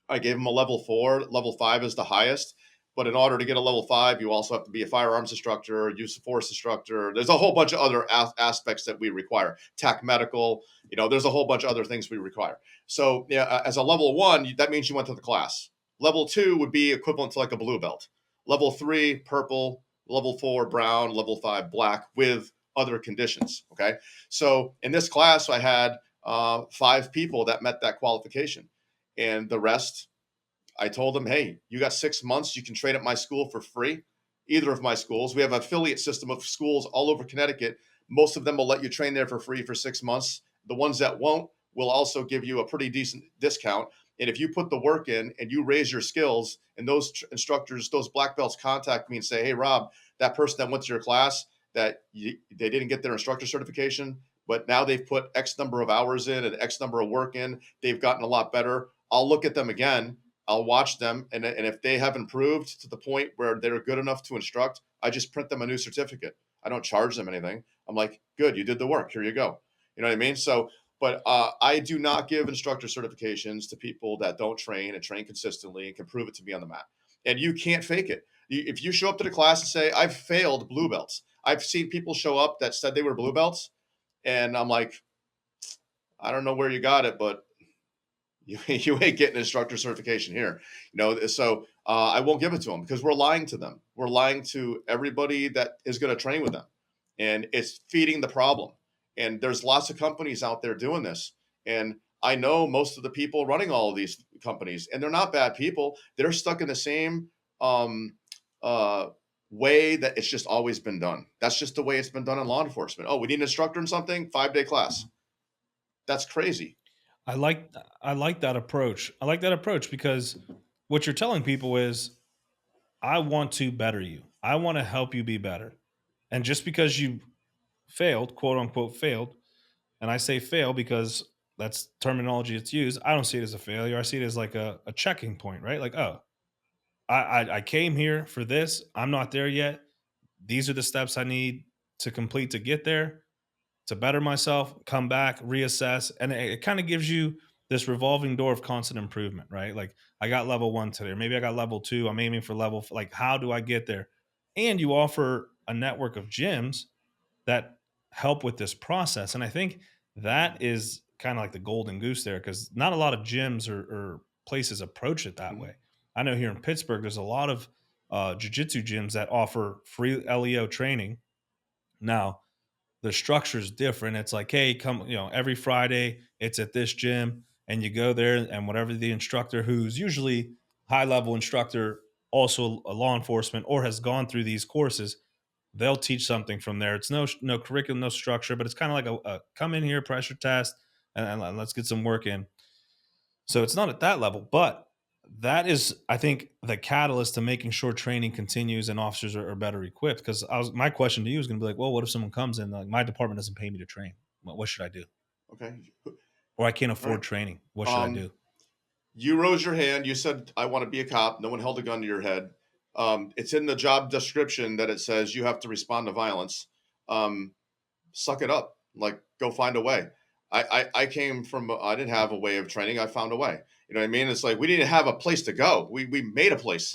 B: I gave him a level 4. Level 5 is the highest. But in order to get a level 5, you also have to be a firearms instructor, use of force instructor. There's a whole bunch of other aspects that we require. TAC medical, there's a whole bunch of other things we require. So yeah, as a level 1, that means you went to the class. Level 2 would be equivalent to like a blue belt. Level 3, purple. Level 4, brown. Level 5, black, with other conditions. Okay. So in this class, I had 5 people that met that qualification. And the rest, I told them, hey, you got 6 months. You can train at my school for free. Either of my schools. We have an affiliate system of schools all over Connecticut. Most of them will let you train there for free for 6 months. The ones that won't will also give you a pretty decent discount. And if you put the work in and you raise your skills, and those instructors, those black belts contact me and say, hey, Rob, that person that went to your class, they didn't get their instructor certification, but now they've put X number of hours in and X number of work in. They've gotten a lot better. I'll look at them again. I'll watch them, and if they have improved to the point where they're good enough to instruct, I just print them a new certificate. I don't charge them anything. I'm like, good, you did the work. Here you go. You know what I mean? So, but I do not give instructor certifications to people that don't train and train consistently and can prove it to me on the mat. And you can't fake it. If you show up to the class and say, I've failed blue belts, I've seen people show up that said they were blue belts, and I'm like, I don't know where you got it, but you ain't getting instructor certification here. So I won't give it to them because we're lying to them. We're lying to everybody that is going to train with them, and it's feeding the problem. And there's lots of companies out there doing this, and I know most of the people running all of these companies, and they're not bad people. They're stuck in the same um, uh, way that it's just always been done. That's just the way it's been done in law enforcement. Oh, we need an instructor in something, 5-day class. That's crazy.
A: I like I like that approach. I like that approach because what you're telling people is I want to better you. I want to help you be better. And just because you failed, quote unquote failed, and I say fail because that's terminology it's used, I don't see it as a failure. I see it as like a checking point, right? Like, oh, I came here for this. I'm not there yet. These are the steps I need to complete to get there, to better myself, come back, reassess. And it kind of gives you this revolving door of constant improvement, right? Like I got level 1 today, or maybe I got level 2. I'm aiming for like, how do I get there? And you offer a network of gyms that help with this process. And I think that is kind of like the golden goose there because not a lot of gyms or places approach it that
B: Mhm.
A: way. I know here in Pittsburgh, there's a lot of jiu-jitsu gyms that offer free LEO training. Now, the structure is different. It's like, hey, come, every Friday it's at this gym, and you go there, and whatever the instructor, who's usually high level instructor, also a law enforcement, or has gone through these courses, they'll teach something from there. It's no curriculum, no structure, but it's kind of like a come in here, pressure test, and let's get some work in. So it's not at that level, but that is, I think, the catalyst to making sure training continues and officers are better equipped. Because my question to you is going to be like, well, what if someone comes in like my department doesn't pay me to train? What should I do?
B: Okay.
A: Or I can't
B: All right.
A: afford training. What should I
B: Um,
A: do?
B: you rose your hand. You said, I want to be a cop. No one held a gun to your head. It's in the job description that it says you have to respond to violence. Um, Suck it up. Like, go find a way. I came from, I didn't have a way of training. I found a way. You know what I mean? It's like we didn't have a place to go. We made a place.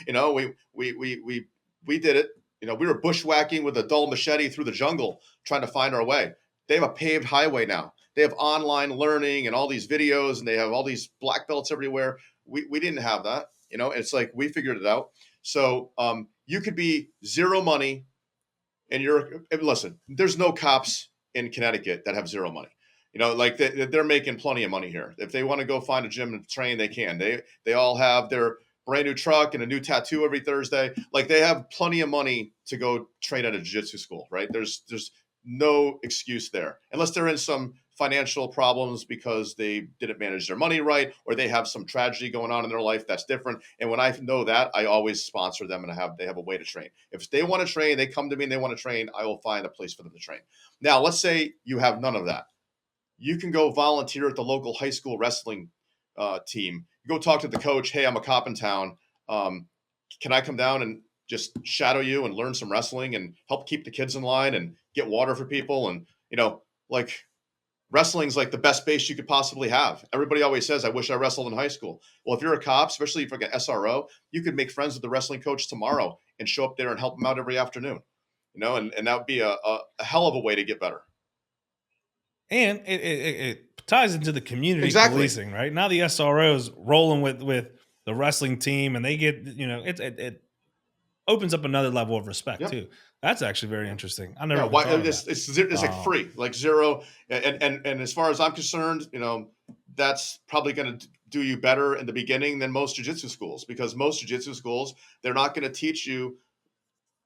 B: You know, we did it. You know, we were bushwhacking with a dull machete through the jungle trying to find our way. They have a paved highway now. They have online learning and all these videos, and they have all these black belts everywhere. We didn't have that. You know, it's like we figured it out. So you could be zero money, and listen, there's no cops in Connecticut that have zero money. You know, like they're making plenty of money here. If they want to go find a gym and train, they can. They all have their brand new truck and a new tattoo every Thursday. Like they have plenty of money to go train at a jiu-jitsu school, right? There's no excuse there unless they're in some financial problems because they didn't manage their money right or they have some tragedy going on in their life. That's different. And when I know that, I always sponsor them and they have a way to train. If they want to train, they come to me and they want to train, I will find a place for them to train. Now, let's say you have none of that. You can go volunteer at the local high school wrestling team. You go talk to the coach. Hey, I'm a cop in town. Um, can I come down and just shadow you and learn some wrestling and help keep the kids in line and get water for people? And, like wrestling's like the best base you could possibly have. Everybody always says, I wish I wrestled in high school. Well, if you're a cop, especially if you're like an SRO, you could make friends with the wrestling coach tomorrow and show up there and help them out every afternoon. And that would be a hell of a way to get better.
A: And it ties into the community
B: Exactly.
A: policing, right? Now the SROs rolling with the wrestling team, and they get, it opens up another level of respect
B: Yep.
A: too. That's actually very interesting. I never
B: Yeah,
A: even
B: why
A: thought of that.
B: it's like free, like zero, and as far as I'm concerned, that's probably going to do you better in the beginning than most jiu-jitsu schools because most jiu-jitsu schools they're not going to teach you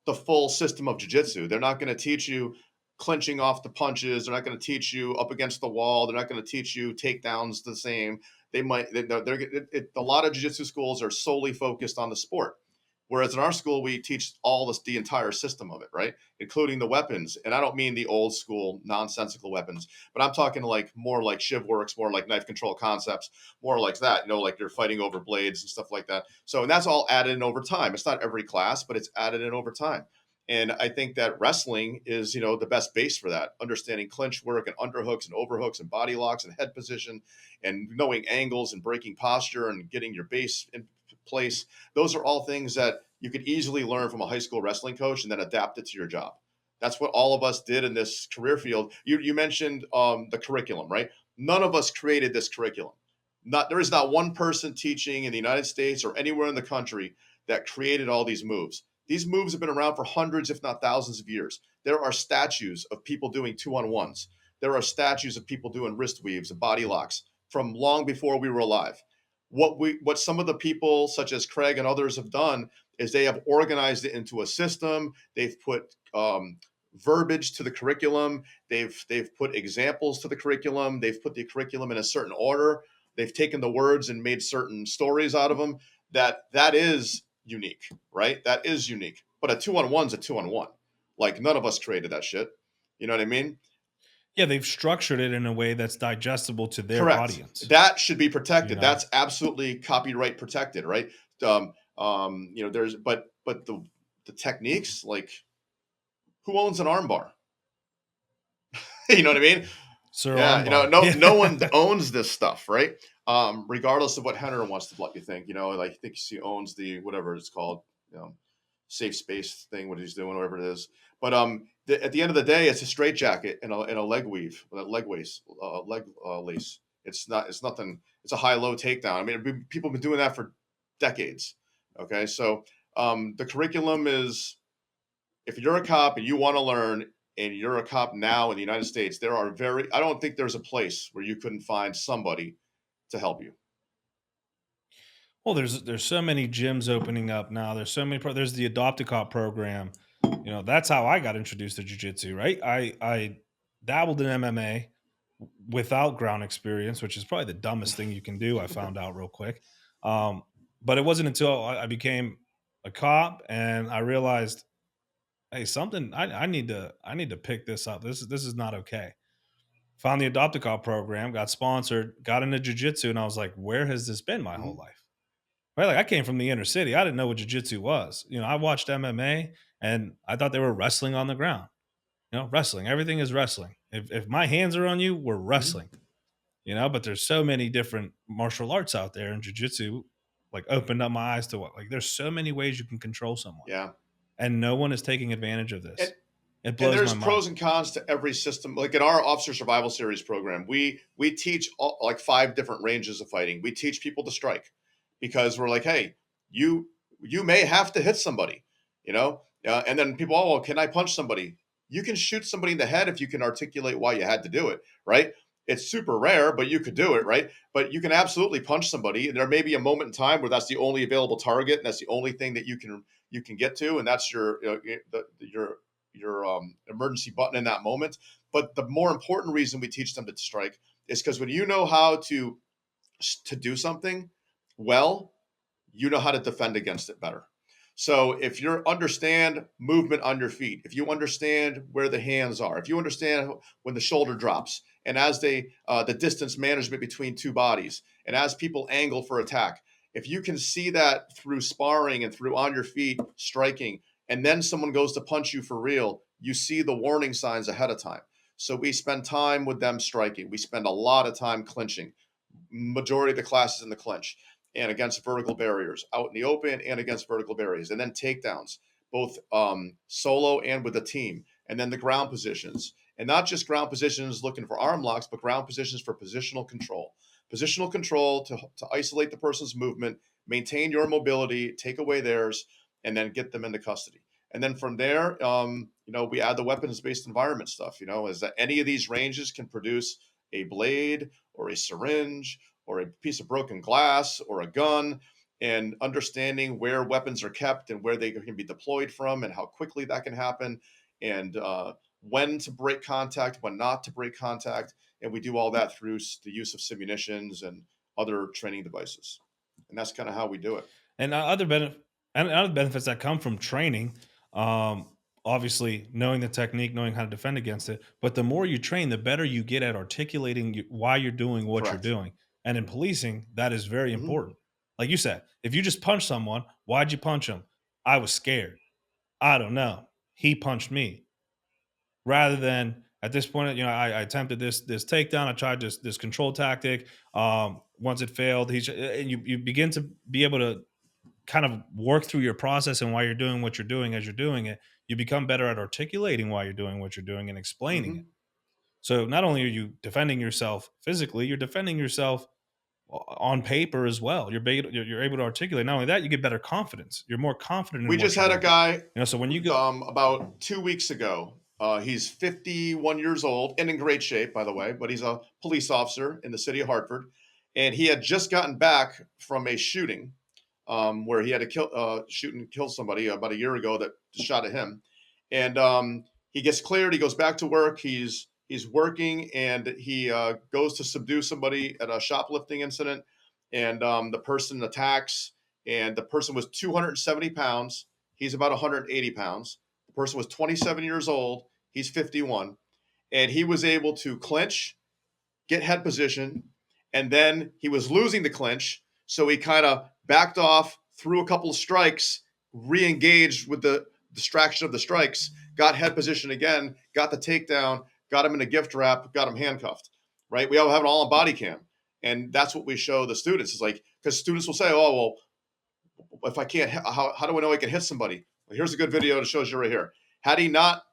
B: the full system of jiu-jitsu. They're not going to teach you clinching off the punches. They're not going to teach you up against the wall. They're not going to teach you takedowns the same. They might. A lot of jiu-jitsu schools are solely focused on the sport. Whereas in our school, we teach the entire system of it, right? Including the weapons. And I don't mean the old school nonsensical weapons, but I'm talking like more like shiv works, more like knife control concepts, more like that, like you're fighting over blades and stuff like that. So, and that's all added in over time. It's not every class, but it's added in over time. And I think that wrestling is, the best base for that. Understanding clinch work and underhooks and overhooks and body locks and head position and knowing angles and breaking posture and getting your base in place. Those are all things that you could easily learn from a high school wrestling coach and then adapt it to your job. That's what all of us did in this career field. You mentioned the curriculum, right? None of us created this curriculum. There is not one person teaching in the United States or anywhere in the country that created all these moves. These moves have been around for hundreds, if not thousands of years. There are statues of people doing 2-on-1s. There are statues of people doing wrist weaves and body locks from long before we were alive. What some of the people such as Craig and others have done is they have organized it into a system. They've put verbiage to the curriculum. They've put examples to the curriculum. They've put the curriculum in a certain order. They've taken the words and made certain stories out of them. That is unique, right? That is unique. But a 2-on-1's a 2-on-1. Like none of us created that shit. You know what I mean?
A: Yeah, they've structured it in a way that's digestible to their
B: Correct.
A: audience.
B: That should be
A: You
B: protected.
A: know,
B: That's absolutely copyright protected, right? There's but the techniques, like who owns an armbar? You know what I mean?
A: Sir
B: Yeah,
A: Armbar.
B: no one
A: Yeah.
B: owns this stuff, right? Regardless of what Henner wants to let you think, like I think he owns the whatever it's called, safe space thing, what he's doing, whatever it is. But At the end of the day, it's a straitjacket and a leg weave, a leg lace. It's nothing. It's a high-low takedown. I mean, people have been doing that for decades. Okay, so the curriculum is, if you're a cop and you want to learn, and you're a cop now in the United States, I don't think there's a place where you couldn't find somebody to help you.
A: Well, there's so many gyms opening up now. There's so many. There's the Adopt a Cop program. You know, that's how I got introduced to jujitsu. Right? I dabbled in MMA without ground experience, which is probably the dumbest thing you can do. I found out real quick. Um, but it wasn't until I became a cop and I realized, hey, something I need to pick this up. This is not okay. Found the Adopt a Cop program, got sponsored, got into jujitsu, and I was like, where has this been my whole
B: Mhm,
A: life? Right? Like I came from the inner city. I didn't know what jujitsu was. You know, I watched MMA and I thought they were wrestling on the ground. You know, wrestling. Everything is wrestling. If my hands are on you, we're
B: mhm.
A: wrestling. You know, but there's so many different martial arts out there, and jujitsu like opened up my eyes to what, like there's so many ways you can control someone,
B: Yeah,
A: and no one is taking advantage of
B: and
A: this. It
B: and
A: blows my
B: there's
A: mind.
B: pros and cons to every system. Like in our Officer Survival Series program, we teach like 5 different ranges of fighting. We teach people to strike because we're like, hey, you you may have to hit somebody, you know. And then people, oh, well, can I punch somebody? You can shoot somebody in the head if you can articulate why you had to do it, right? It's super rare, but you could do it, right? But you can absolutely punch somebody. And there may be a moment in time where that's the only available target, and that's the only thing that you can get to, and that's your emergency button in that moment. But the more important reason we teach them to strike is because when you know how to do something well, you know how to defend against it better. So if you understand movement on your feet, if you understand where the hands are, if you understand when the shoulder drops, and as the distance management between two bodies, and as people angle for attack, if you can see that through sparring and through on your feet striking, and then someone goes to punch you for real, you see the warning signs ahead of time. So we spend time with them striking. We spend a lot of time clinching. Majority of the classes in the clinch and against vertical barriers, out in the open and against vertical barriers, and then takedowns, both solo and with a team, and then the ground positions, and not just ground positions looking for arm locks, but ground positions for positional control. Positional control to isolate the person's movement, maintain your mobility, take away theirs, and then get them into custody. And then from there, we add the weapons-based environment stuff. Is that any of these ranges can produce a blade or a syringe or a piece of broken glass or a gun, and understanding where weapons are kept and where they can be deployed from and how quickly that can happen, and when to break contact, when not to break contact. And we do all that through the use of simunitions and other training devices. And that's kind of how we do it.
A: And other benefits that come from training, um, obviously knowing the technique, knowing how to defend against it. But the more you train, the better you get at articulating why you're doing what you're
B: Correct.
A: doing. And in policing, that is very
B: Hmm.
A: important. Like you said, if you just punch someone, why'd you punch him? I was scared. I don't know. He punched me. Rather than at this point, I attempted this takedown. I tried this control tactic. Once it failed, and you begin to be able to kind of work through your process, and why you're doing what you're doing as you're doing it, you become better at articulating why you're doing what you're doing and explaining it.
B: Hmm.
A: So not only are you defending yourself physically, you're defending yourself on paper as well. You're able to articulate. Not only that, you get better confidence. You're more confident
B: We
A: in
B: just
A: what you're
B: had a
A: doing.
B: guy
A: So when you go,
B: about 2 weeks ago. He's 51 years old and in great shape, by the way, but he's a police officer in the city of Hartford. And he had just gotten back from a shooting where he had to shoot and kill somebody about a year ago that shot at him. And he gets cleared. He goes back to work. He's working, and he goes to subdue somebody at a shoplifting incident. And the person attacks, and the person was 270 pounds. He's about 180 pounds. The person was 27 years old. He's 51. And he was able to clinch, get head position, and then he was losing the clinch. So he kind of backed off, threw a couple of strikes, re engaged with the distraction of the strikes, got head position again, got the takedown, got him in a gift wrap, got him handcuffed. Right? We all have it all on body cam. And that's what we show the students. It's like, because students will say, oh, well, if I can't, how do I know I can hit somebody? Well, here's a good video that shows you right here. Had he not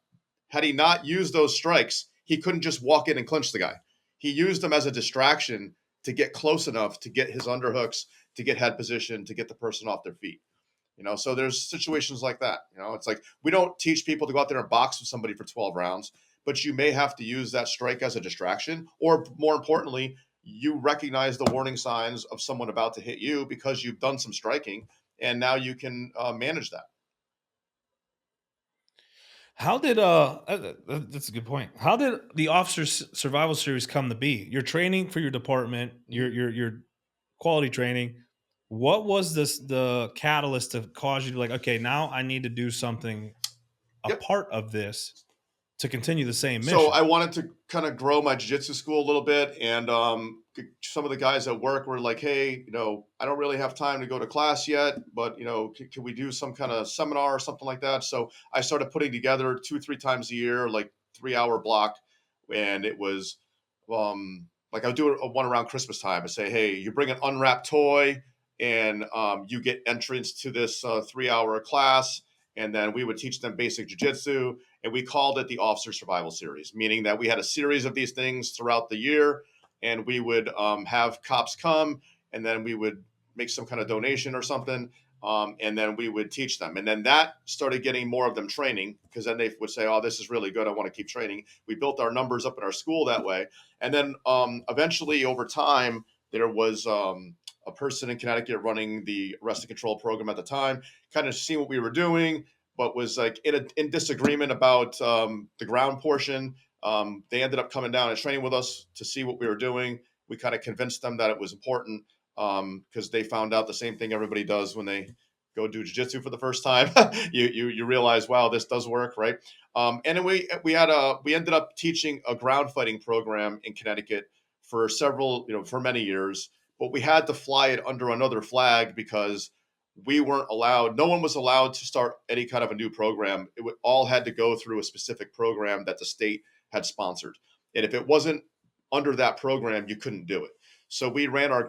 B: Had he not used those strikes, he couldn't just walk in and clinch the guy. He used them as a distraction to get close enough to get his underhooks, to get head position, to get the person off their feet. So there's situations like that. It's like we don't teach people to go out there and box with somebody for 12 rounds, but you may have to use that strike as a distraction, or more importantly, you recognize the warning signs of someone about to hit you because you've done some striking, and now you can manage that.
A: How did that's a good point. How did the officers survival series come to be? You're training for your department, your quality training. What was the catalyst to cause you to like, okay, now I need to do something a
B: Yep.
A: part of this to continue the same
B: So
A: mission?
B: I wanted to kind of grow my jiu-jitsu school a little bit, and some of the guys at work were like, "Hey, I don't really have time to go to class yet, but can we do some kind of seminar or something like that?" So I started putting together 2 3 times a year, like 3 hour block, and it was like I would do a one around Christmas time. I say, "Hey, you bring an unwrapped toy, and you get entrance to this 3 hour class." And then we would teach them basic jiu-jitsu, and we called it the Officer Survival Series, meaning that we had a series of these things throughout the year, and we would have cops come, and then we would make some kind of donation or something, and then we would teach them. And then that started getting more of them training, because then they would say, "Oh, this is really good. I want to keep training." We built our numbers up in our school that way. And then eventually, over time, there was a person in Connecticut running the arrest and control program at the time, kind of seeing what we were doing, but was like in disagreement about the ground portion. They ended up coming down and training with us to see what we were doing. We kind of convinced them that it was important, because they found out the same thing everybody does when they go do jiu-jitsu for the first time. You realize, wow, this does work, right? And then we ended up teaching a ground fighting program in Connecticut for for many years, but we had to fly it under another flag because we weren't allowed, no one was allowed to start any kind of a new program. All had to go through a specific program that the state had sponsored. And if it wasn't under that program, you couldn't do it. So we ran our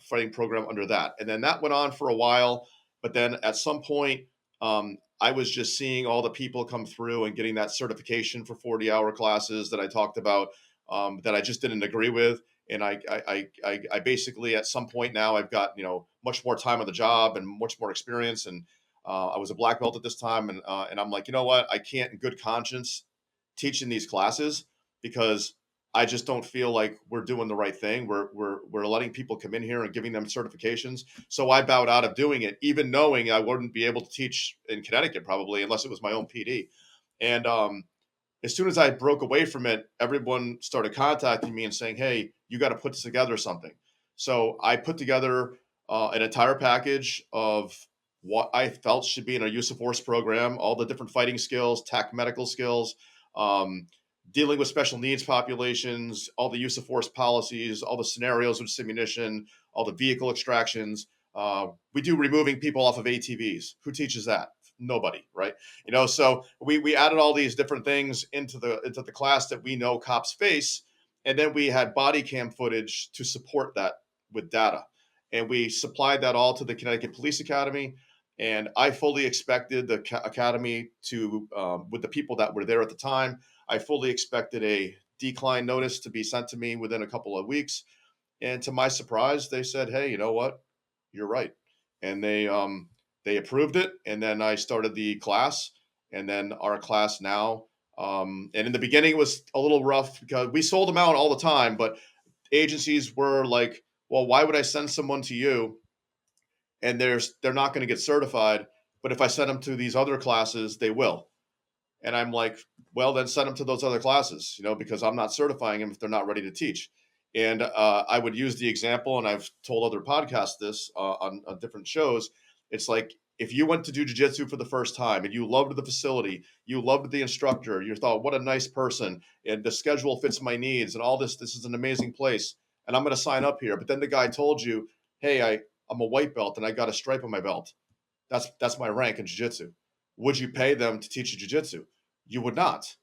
B: fighting program under that. And then that went on for a while. But then at some point, I was just seeing all the people come through and getting that certification for 40-hour classes that I talked about, that I just didn't agree with. And I basically, at some point now, I've got much more time on the job and much more experience, and I was a black belt at this time, and I'm like, you know what, I can't in good conscience teaching these classes, because I just don't feel like we're doing the right thing. We're letting people come in here and giving them certifications. So I bowed out of doing it, even knowing I wouldn't be able to teach in Connecticut probably unless it was my own PD. And as soon as I broke away from it, everyone started contacting me and saying, "Hey, you got to put together something." So I put together an entire package of what I felt should be in a use of force program, all the different fighting skills, TAC medical skills, um, dealing with special needs populations, all the use of force policies, all the scenarios with simunition, all the vehicle extractions. We do removing people off of ATVs. Who teaches that? Nobody, right? So we added all these different things into the class that we know cops face, and then we had body cam footage to support that with data, and we supplied that all to the Connecticut Police Academy. And I fully expected the academy to, with the people that were there at the time, I fully expected a decline notice to be sent to me within a couple of weeks. And to my surprise, they said, "Hey, you know what? You're right." And they approved it. And then I started the class, and then our class now. And in the beginning, it was a little rough because we sold them out all the time, but agencies were like, "Well, why would I send someone to you and they're not going to get certified? But if I send them to these other classes, they will." And I'm like, "Well, then send them to those other classes, because I'm not certifying them if they're not ready to teach." And I would use the example, and I've told other podcasts this on different shows. It's like if you went to do jujitsu for the first time and you loved the facility, you loved the instructor, you thought, "What a nice person, and the schedule fits my needs, and all this. This is an amazing place, and I'm going to sign up here." But then the guy told you, "Hey, I'm a white belt and I got a stripe on my belt. That's my rank in jiu-jitsu." Would you pay them to teach you jiu-jitsu? You would not.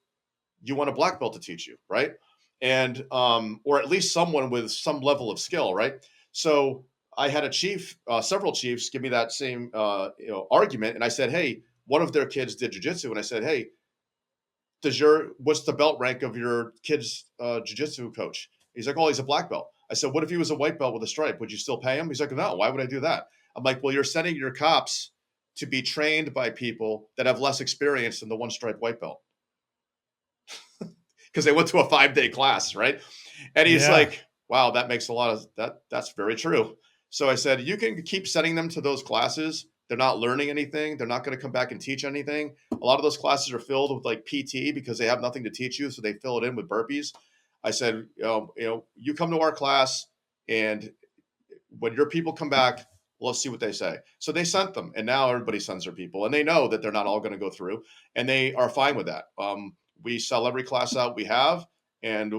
B: You want a black belt to teach you, right? And or at least someone with some level of skill, right? So I had a chief, several chiefs give me that same argument, and I said, "Hey, one of their kids did jiu-jitsu," and I said, "Hey, what's the belt rank of your kid's jiu-jitsu coach? He's like, oh, he's a black belt. I said, what if he was a white belt with a stripe? Would you still pay him? He's like, no, why would I do that? I'm like, well, you're sending your cops to be trained by people that have less experience than the one stripe white belt because they went to a 5-day class, right? And he's
A: Yeah.
B: like, wow, that makes a lot of that's very true. So I said, you can keep sending them to those classes. They're not learning anything. They're not going to come back and teach anything. A lot of those classes are filled with like PT because they have nothing to teach you. So they fill it in with burpees. I said, you come to our class, and when your people come back, let's see what they say. So they sent them, and now everybody sends their people, and they know that they're not all going to go through, and they are fine with that. We sell every class out we have, and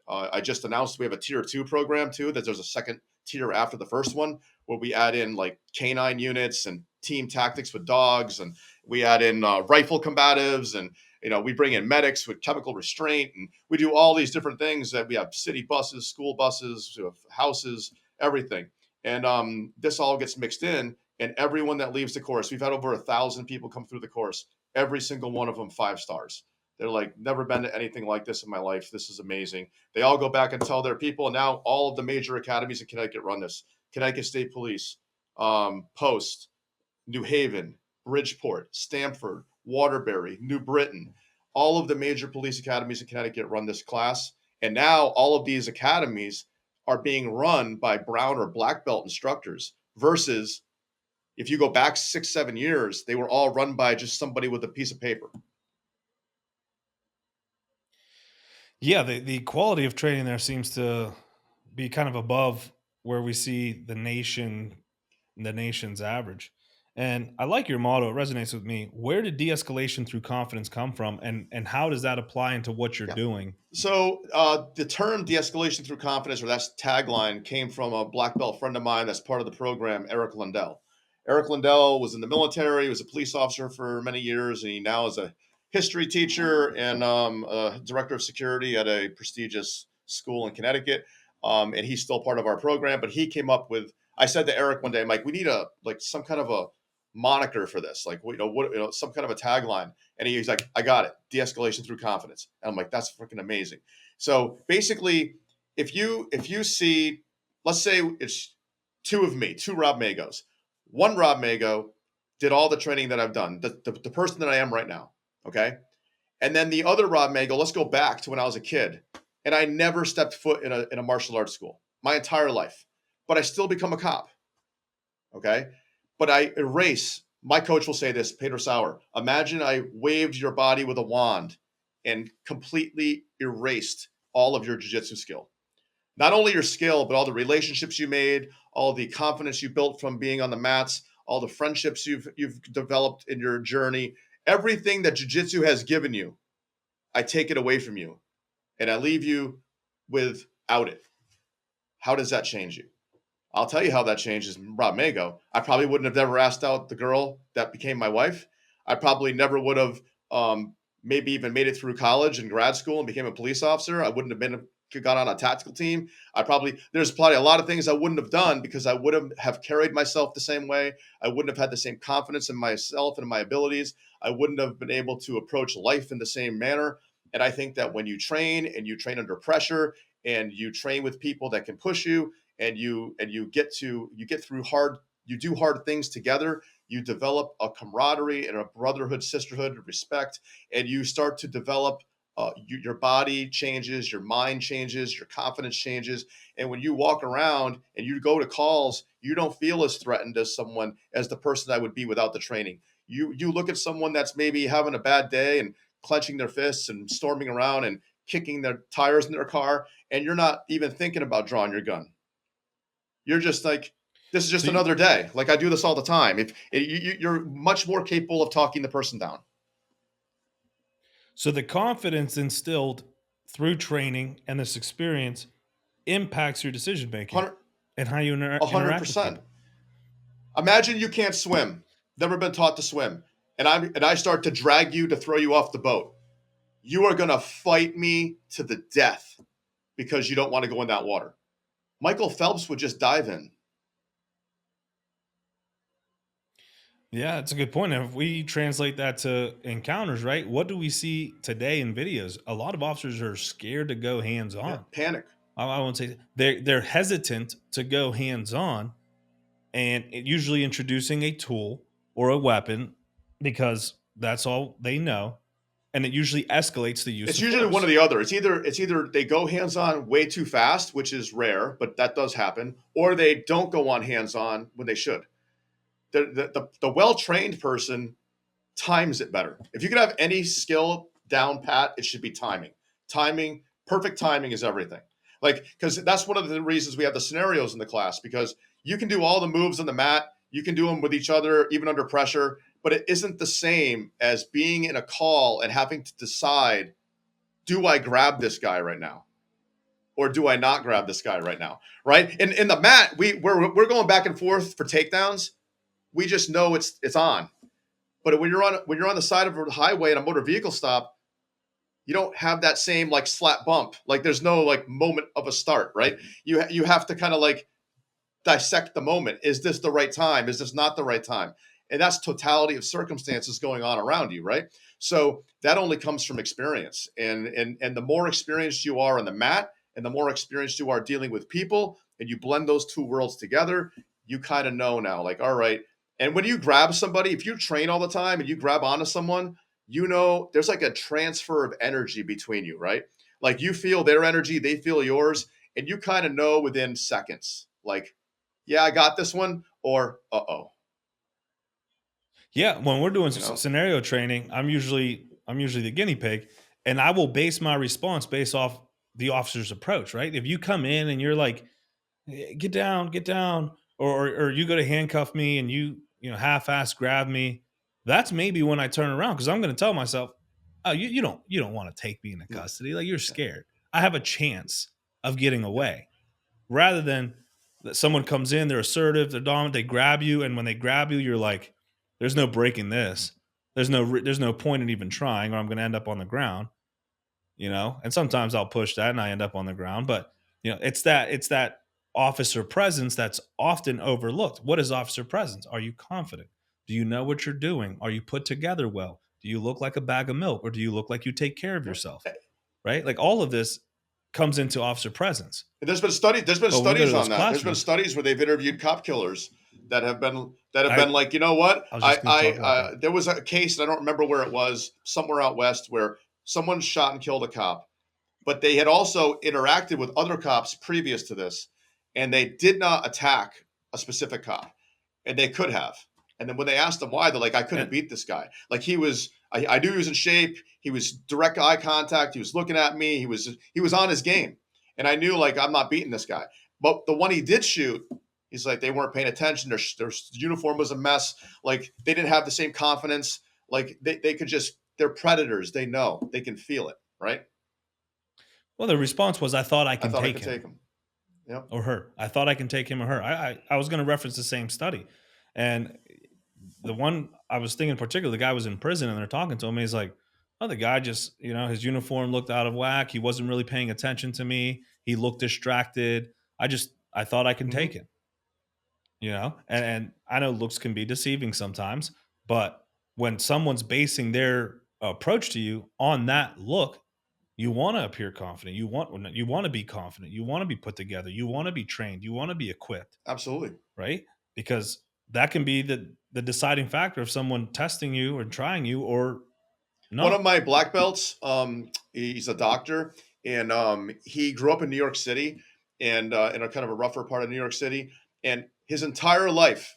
B: I just announced we have a tier 2 program too. That there's a second tier after the first one where we add in like canine units and team tactics with dogs, and we add in rifle combatives, and we bring in medics with chemical restraint, and we do all these different things. That we have city buses, school buses, we have houses, everything. And this all gets mixed in, and everyone that leaves the course, we've had over 1,000 people come through the course. Every single one of them 5 stars. They're like, never been to anything like this in my life. This is amazing. They all go back and tell their people. And now all of the major academies in Connecticut run this. Connecticut State Police, Post, New Haven, Bridgeport, Stamford, Waterbury, New Britain. All of the major police academies in Connecticut run this class. And now all of these academies are being run by brown or black belt instructors versus if you go back 6-7 years, they were all run by just somebody with a piece of paper.
A: Yeah, the quality of training there seems to be kind of above where we see the nation's average. And I like your motto; it resonates with me. Where did de-escalation through confidence come from, and how does that apply into what you're
B: Yeah.
A: doing?
B: So the term de-escalation through confidence, or that's tagline, came from a black belt friend of mine that's part of the program, Eric Lindell. Eric Lindell was in the military. He was a police officer for many years, and he now is a history teacher and a director of security at a prestigious school in Connecticut. And he's still part of our program. But he came up with. I said to Eric one day, I'm like, we need some kind of a moniker for this, like some kind of a tagline. And he's like, I got it. De-escalation through confidence. And I'm like, that's freaking amazing. So basically, if you see, let's say it's two Rob Magos. One Rob Mago did all the training that I've done, the person that I am right now. Okay. And then the other Rob Mago, let's go back to when I was a kid. And I never stepped foot in a martial arts school my entire life, but I still become a cop. Okay. But I erase, my coach will say this, Peter Sauer, imagine I waved your body with a wand and completely erased all of your jiu-jitsu skill. Not only your skill, but all the relationships you made, all the confidence you built from being on the mats, all the friendships you've developed in your journey, everything that jiu-jitsu has given you, I take it away from you and I leave you without it. How does that change you? I'll tell you how that changes Rob Mago. I probably wouldn't have never asked out the girl that became my wife. I probably never would have maybe even made it through college and grad school and became a police officer. I wouldn't have got on a tactical team. There's probably a lot of things I wouldn't have done because I wouldn't have carried myself the same way. I wouldn't have had the same confidence in myself and in my abilities. I wouldn't have been able to approach life in the same manner. And I think that when you train and you train under pressure and you train with people that can push you, and you get through you do hard things together, you develop a camaraderie and a brotherhood, sisterhood, respect, and you start to develop your body changes, your mind changes, your confidence changes. And when you walk around and you go to calls, you don't feel as threatened as the person I would be without the training. You look at someone that's maybe having a bad day and clenching their fists and storming around and kicking their tires in their car, and you're not even thinking about drawing your gun. You're just like, this is just
A: So,
B: another day. Like I do this all the time. You're much more capable of talking the person down.
A: so the confidence instilled through training and this experience impacts your decision making
B: 100,
A: and how you interact with
B: 100%.
A: people.
B: Imagine you can't swim, never been taught to swim, and I start to drag you to throw you off the boat. You are going to fight me to the death because you don't want to go in that water. Michael Phelps would just dive in.
A: Yeah, it's a good point. And if we translate that to encounters, right? What do we see today in videos? A lot of officers are scared to go hands
B: Yeah,
A: on.
B: panic.
A: I won't say they're hesitant to go hands on, and usually introducing a tool or a weapon because that's all they know, and it usually escalates the use
B: It's
A: of
B: usually one or
A: force.
B: the other. It's either they go hands on way too fast, which is rare, but that does happen, or they don't go on hands on when they should. The well trained person times it better. If you could have any skill down pat, it should be timing. Timing, perfect timing is everything. Like, because that's one of the reasons we have the scenarios in the class, because you can do all the moves on the mat, you can do them with each other, even under pressure, but it isn't the same as being in a call and having to decide, do I grab this guy right now? Or do I not grab this guy right now? Right? In the mat, we're going back and forth for takedowns. We just know it's on. But when you're on the side of a highway in a motor vehicle stop, you don't have that same like slap bump. Like there's no like moment of a start, right? You have to kind of like dissect the moment. Is this the right time? Is this not the right time? And that's totality of circumstances going on around you, right? So that only comes from experience. And the more experienced you are on the mat and the more experienced you are dealing with people and you blend those two worlds together, you kind of know now, like, all right. And when you grab somebody, if you train all the time and you grab onto someone, you know there's like a transfer of energy between you, right? Like you feel their energy, they feel yours, and you kind of know within seconds, like, yeah, I got this one, or uh-oh,
A: Yeah, when we're doing
B: you know?
A: scenario training, I'm usually the guinea pig, and I will base my response based off the officer's approach. Right? If you come in and you're like, get down," or you go to handcuff me and you know half-ass grab me, that's maybe when I turn around because I'm going to tell myself, "Oh, you don't want to take me into
B: No,
A: custody. Like you're
B: yeah,
A: scared. I have a chance of getting away." Rather than that someone comes in, they're assertive, they're dominant, they grab you, and when they grab you, you're like, "There's no breaking this. There's no point in even trying, or I'm going to end up on the ground." You know, and sometimes I'll push that and I end up on the ground, but it's that officer presence that's often overlooked. What is officer presence? Are you confident? Do you know what you're doing? Are you put together well? Do you look like a bag of milk, or do you look like you take care of
B: yeah.
A: yourself? Right? Like all of this comes into officer presence.
B: And there's been
A: But when we go
B: studies
A: to
B: on
A: those
B: that. There's been
A: classrooms,
B: studies where they've interviewed cop killers that have been
A: I
B: like, you know what?
A: I was just going to talk about that.
B: There was a case, and I don't remember where it was, somewhere out west, where someone shot and killed a cop, but they had also interacted with other cops previous to this, and they did not attack a specific cop, and they could have. And then when they asked them why, they're like, I couldn't
A: And
B: beat this guy. Like I knew he was in shape. He was direct eye contact. He was looking at me. He was on his game, and I knew like I'm not beating this guy. But the one he did shoot, he's like they weren't paying attention. Their uniform was a mess. Like they didn't have the same confidence. Like they could just they're predators. They know they can feel it, right?
A: well, the response was, "I thought I
B: I
A: can
B: thought I
A: take
B: could
A: him
B: take him. Yep.
A: or her. I thought I can take him or her." I was going to reference the same study, and the one I was thinking in particular, the guy was in prison and they're talking to him. And he's like, "Oh, the guy just, his uniform looked out of whack. He wasn't really paying attention to me. He looked distracted. I thought I can take
B: Hmm.
A: him, and I know looks can be deceiving sometimes, but when someone's basing their approach to you on that look, you want to appear confident. You want to be confident. You want to be put together. You want to be trained. You want to be equipped,
B: Absolutely.
A: right? Because that can be the deciding factor of someone testing you and trying you or
B: One of
A: not.
B: my black belts, he's a doctor, and he grew up in New York City, and in a kind of a rougher part of New York City, and his entire life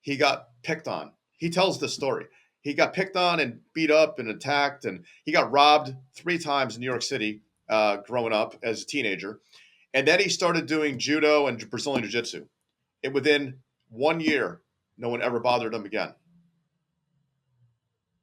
B: he got picked on. He tells this story. He got picked on and beat up and attacked, and he got robbed 3 times in New York City growing up as a teenager. And then he started doing judo and Brazilian jiu-jitsu. And within 1 year, no one ever bothered him again.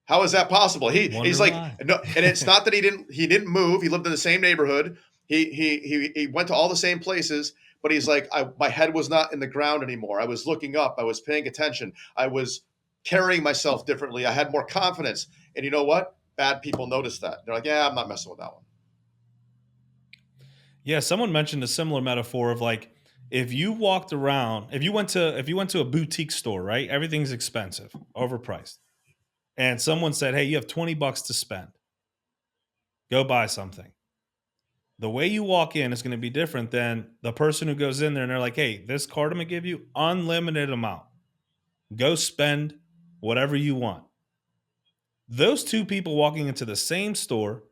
B: How is that possible? He's
A: Wonder
B: like
A: why.
B: no, and it's not that he didn't move. He lived in the same neighborhood. He went to all the same places, but he's like my head was not in the ground anymore. I was looking up. I was paying attention. I was carrying myself differently. I had more confidence. And you know what? Bad people noticed that. They're like, yeah, I'm not messing with that one.
A: Yeah, someone mentioned a similar metaphor of like If you walked around, if you went to a boutique store, right? Everything's expensive, overpriced. And someone said, "Hey, you have 20 bucks to spend. Go buy something." The way you walk in is going to be different than the person who goes in there and they're like, "Hey, this card I'm going to give you unlimited amount. Go spend whatever you want." Those two people walking into the same store,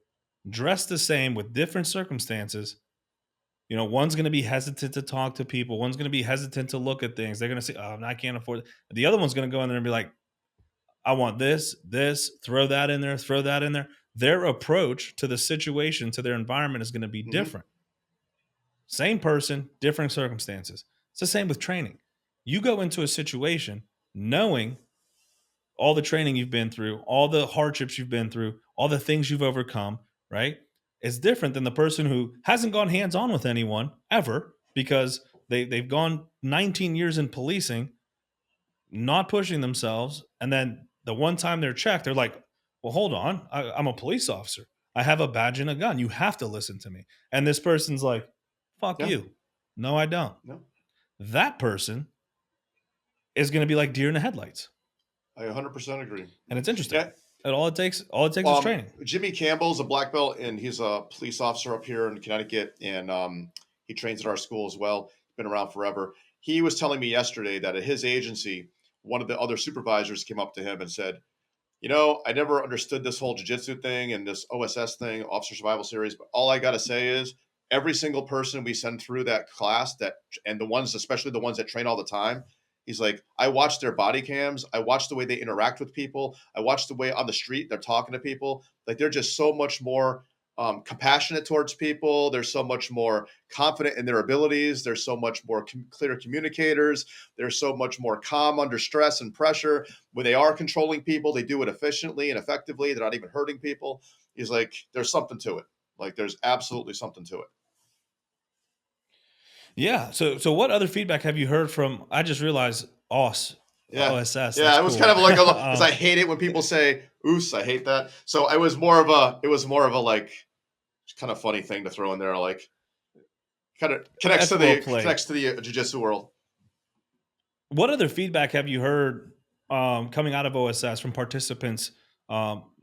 A: dressed the same with different circumstances, one's going to be hesitant to talk to people. One's going to be hesitant to look at things. They're going to say, "Oh, I can't afford it." The other one's going to go in there and be like, "I want this, throw that in there, throw that in there." Their approach to the situation, to their environment is going to be
B: Hmm.
A: different. Same person, different circumstances. It's the same with training. You go into a situation knowing all the training you've been through, all the hardships you've been through, all the things you've overcome, right? It's different than the person who hasn't gone hands on with anyone ever because they've gone 19 years in policing, not pushing themselves. And then the one time they're checked, they're like, "Well, hold on. I'm a police officer. I have a badge and a gun. You have to listen to me." And this person's like, "Fuck
B: Yeah.
A: you. No, I don't."
B: No,
A: That person is going to be like deer in the headlights.
B: I 100% agree.
A: And it's interesting.
B: Yeah.
A: And all it takes is training.
B: Jimmy Campbell's a black belt, and he's a police officer up here in Connecticut, and he trains at our school as well. Been around forever. He was telling me yesterday that at his agency, one of the other supervisors came up to him and said, I never understood this whole jiu-jitsu thing and this OSS thing, Officer Survival Series, but all I got to say is every single person we send through that class and the ones, especially the ones that train all the time, he's like, I watch their body cams. I watch the way they interact with people. I watch the way on the street they're talking to people. Like they're just so much more compassionate towards people. They're so much more confident in their abilities. They're so much more clear communicators. They're so much more calm under stress and pressure. When they are controlling people, they do it efficiently and effectively. They're not even hurting people. He's like, there's something to it. Like there's absolutely something to it.
A: Yeah. So what other feedback have you heard from? I just realized
B: Yeah.
A: OSS. That's
B: Yeah, it was kind
A: cool.
B: of like because I hate it when people say "oos." I hate that. So it was more of a like kind of funny thing to throw in there, like kind of connects
A: That's
B: to
A: well
B: the
A: played.
B: jiu-jitsu world.
A: What other feedback have you heard coming out of OSS from participants,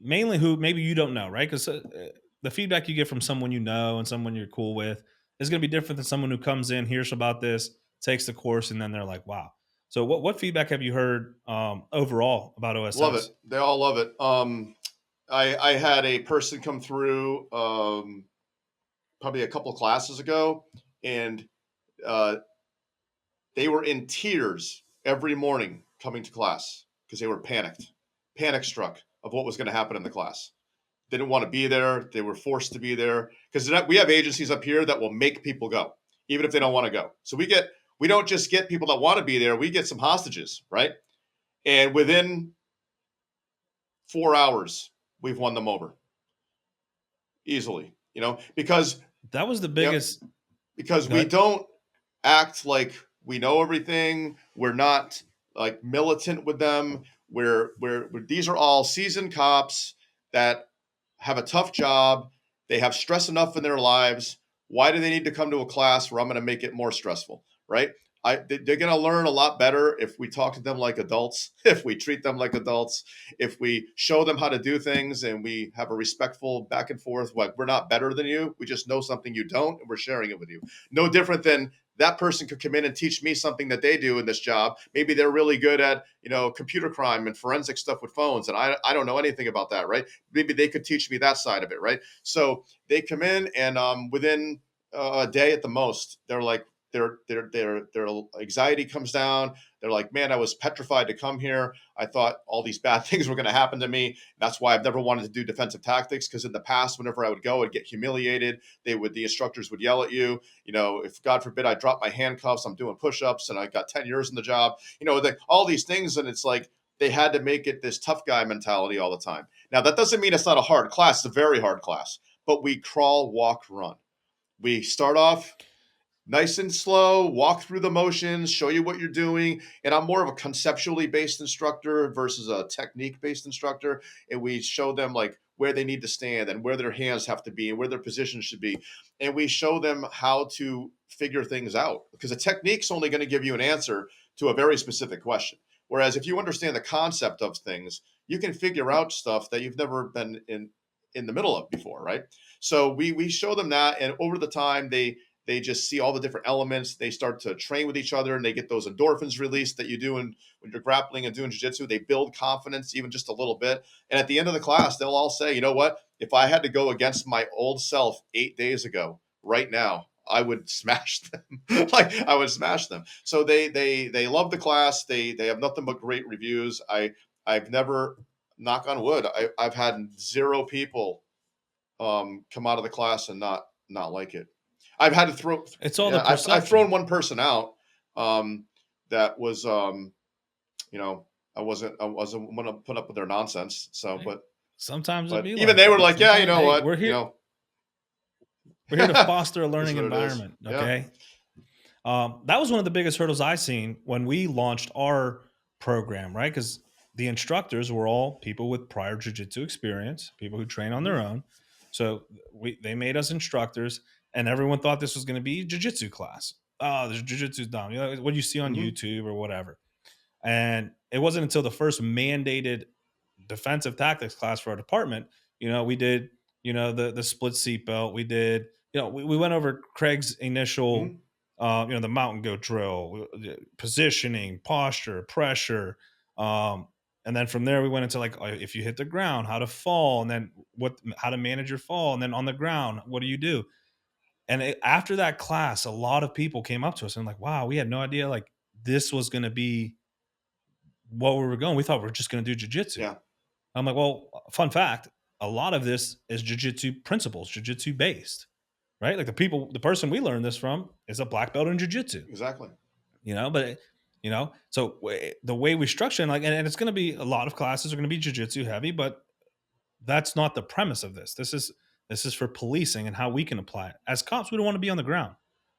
A: mainly who maybe you don't know, right? Because the feedback you get from someone you know and someone you're cool with is going to be different than someone who comes in, hears about this, takes the course, and then they're like, "Wow." So, what feedback have you heard overall about
B: Love it.
A: OSS?
B: They all love it. I had a person come through probably a couple of classes ago, and uh, they were in tears every morning coming to class because they were panic struck of what was going to happen in the class. They didn't want to be there. They were forced to be there because we have agencies up here that will make people go, even if they don't want to go. So we don't just get people that want to be there. We get some hostages, right? And within 4 hours, we've won them over easily. Because
A: That was the
B: yep,
A: biggest.
B: because
A: Go
B: we
A: ahead.
B: don't act like we know everything. We're not like militant with them. These are all seasoned cops that have a tough job. They have stress enough in their lives. Why do they need to come to a class where I'm going to make it more stressful? Right? They're going to learn a lot better if we talk to them like adults, if we treat them like adults, if we show them how to do things and we have a respectful back and forth. Like, we're not better than you. We just know something you don't, and we're sharing it with you. No different than that person could come in and teach me something that they do in this job. Maybe they're really good at, computer crime and forensic stuff with phones. And I don't know anything about that, right? Maybe they could teach me that side of it, right? So they come in and within a day at the most, they're like, their anxiety comes down. They're like, man, I was petrified to come here. I thought all these bad things were going to happen to me. That's why I've never wanted to do defensive tactics, because in the past, whenever I would go, I'd get humiliated. The instructors would yell at you. If God forbid I drop my handcuffs, I'm doing push-ups and I got 10 years in the job, all these things. And it's like, they had to make it this tough guy mentality all the time. Now, that doesn't mean it's not a hard class. It's a very hard class, but we crawl, walk, run. We start off nice and slow, walk through the motions, show you what you're doing. And I'm more of a conceptually based instructor versus a technique based instructor. And we show them like where they need to stand and where their hands have to be and where their positions should be. And we show them how to figure things out, because a technique's only going to give you an answer to a very specific question. Whereas if you understand the concept of things, you can figure out stuff that you've never been in the middle of before, right? So we show them that, and over the time they just see all the different elements. They start to train with each other, and they get those endorphins released that you do when you're grappling and doing jiu-jitsu. They build confidence even just a little bit. And at the end of the class, they'll all say, you know what? If I had to go against my old self 8 days ago, right now, I would smash them. Like, I would smash them. So they love the class. They have nothing but great reviews. I've never, knock on wood, I've had 0 people come out of the class and not like it. I've had to throw.
A: It's all the
B: Yeah, I've
A: perception.
B: thrown one person out. That was, you know, I wasn't going to put up with their nonsense. So,
A: Right?
B: but
A: Sometimes it'd
B: but
A: be
B: even
A: like
B: they were
A: that.
B: like, yeah, you
A: Sometimes,
B: know
A: hey,
B: what, you know,
A: we're here to foster a
B: is
A: learning
B: what it is.
A: environment.
B: Yeah.
A: Okay. That was one of the biggest hurdles I seen when we launched our program, right? Because the instructors were all people with prior jujitsu experience, people who train on their
B: Mhm.
A: own. So they made us instructors, and everyone thought this was going to be jujitsu class. Oh, there's jujitsu's dumb. You know what you see on
B: Mhm.
A: YouTube or whatever. And it wasn't until the first mandated defensive tactics class for our department, we did, the split seat belt. We did, we went over Craig's initial,
B: Mhm.
A: the mountain goat drill, positioning, posture, pressure. And then from there, we went into like, if you hit the ground, how to fall, and then how to manage your fall. And then on the ground, what do you do? And after that class, a lot of people came up to us and like, wow, we had no idea like this was going to be what we were going. We thought we were just going to do jujitsu.
B: Yeah.
A: I'm like, well, fun fact, a lot of this is jujitsu principles, jujitsu based, right? Like the person we learned this from is a black belt in jujitsu,
B: Exactly.
A: but so the way we structure it, like, and it's going to be a lot of classes are going to be jujitsu heavy, but that's not the premise of this. This is for policing and how we can apply it. As cops, we don't want to be on the ground,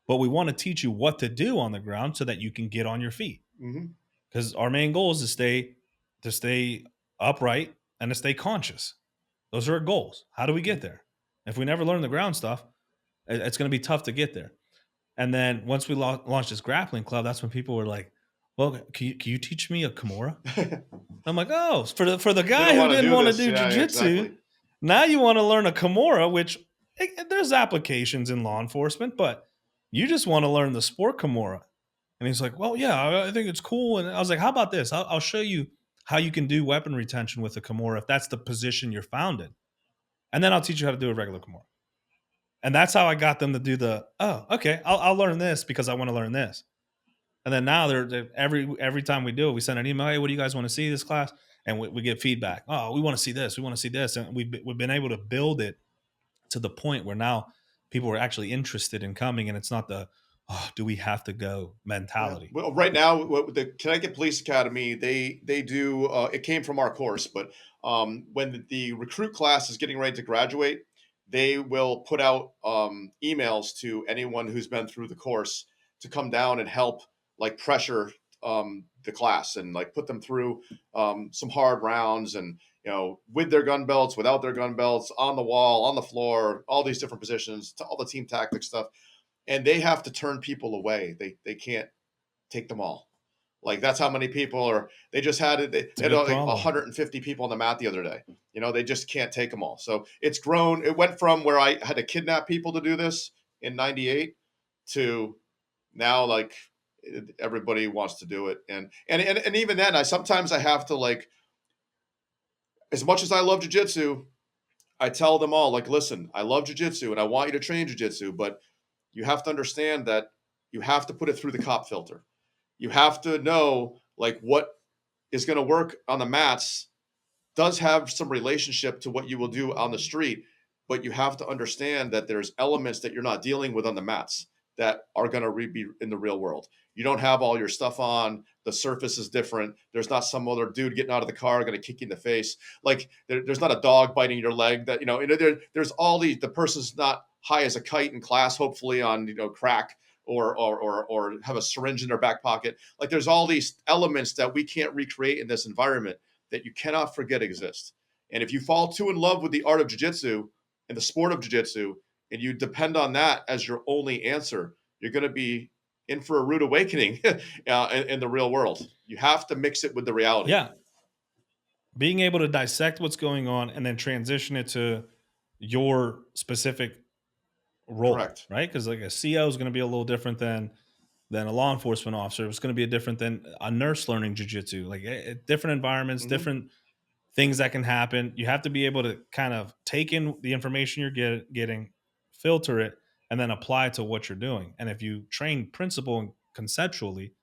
A: but we want to teach you what to do on the ground so that you can get on your feet.
B: Mhm.
A: Because our main goal is to stay upright and to stay conscious. Those are our goals. How do we get there? If we never learn the ground stuff, it's going to be tough to get there. And then once we launched this grappling club, that's when people were like, "Well, can you teach me a Kimura?" I'm like, "Oh, for the
B: They
A: guy
B: don't
A: who
B: want to
A: didn't
B: do
A: want to
B: this.
A: do
B: Yeah, yeah,
A: jujitsu,
B: exactly.
A: now you want to learn a Kimura, which there's applications in law enforcement, but you just want to learn the sport Kimura." And he's like, "Well, yeah, I think it's cool." And I was like, "How about this? I'll show you how you can do weapon retention with a Kimura if that's the position you're found in, and then I'll teach you how to do a regular Kimura." And that's how I got them to do oh, okay, I'll learn this because I want to learn this. And then now they're every time we do it, we send an email, "Hey, what do you guys want to see this class?" And we get feedback. "Oh, we want to see this. We want to see this." And we've been able to build it to the point where now people are actually interested in coming, and it's not the, "Oh, do we have to go"
B: Yeah.
A: mentality.
B: Well, right now, the Connecticut Police Academy, they do. It came from our course, but when the recruit class is getting ready to graduate, they will put out emails to anyone who's been through the course to come down and help, like, pressure the class and like put them through some hard rounds, and with their gun belts, without their gun belts, on the wall, on the floor, all these different positions, to all the team tactic stuff, and they have to turn people away. They can't take them all. Like, that's how many people are. They just had it. They
A: It's a
B: had
A: big
B: like
A: problem.
B: 150 people on the mat the other day. They just can't take them all. So it's grown. It went from where I had to kidnap people to do this in '98 to now, like, everybody wants to do it. And even then, I sometimes I have to, like, as much as I love jujitsu, I tell them all, like, listen, I love jujitsu and I want you to train jujitsu, but you have to understand that you have to put it through the cop filter. You have to know, like, what is going to work on the mats does have some relationship to what you will do on the street, but you have to understand that there's elements that you're not dealing with on the mats that are going to be in the real world. You don't have all your stuff on. The surface is different. There's not some other dude getting out of the car going to kick you in the face. Like, there's not a dog biting your leg. That there's all these. The person's not high as a kite in class, hopefully on crack, or have a syringe in their back pocket. Like, there's all these elements that we can't recreate in this environment that you cannot forget exist. And if you fall too in love with the art of jiu-jitsu and the sport of jiu-jitsu, and you depend on that as your only answer, you're going to be in for a rude awakening in the real world. You have to mix it with the reality.
A: Yeah, being able to dissect what's going on and then transition it to your specific role,
B: Correct.
A: right? Because like a CO is going to be a little different than a law enforcement officer. It's going to be a different than a nurse learning jujitsu. Like different environments,
B: Hmm.
A: different things that can happen. You have to be able to kind of take in the information you're getting, filter it, and then apply it to what you're doing. And if you train principle and conceptually,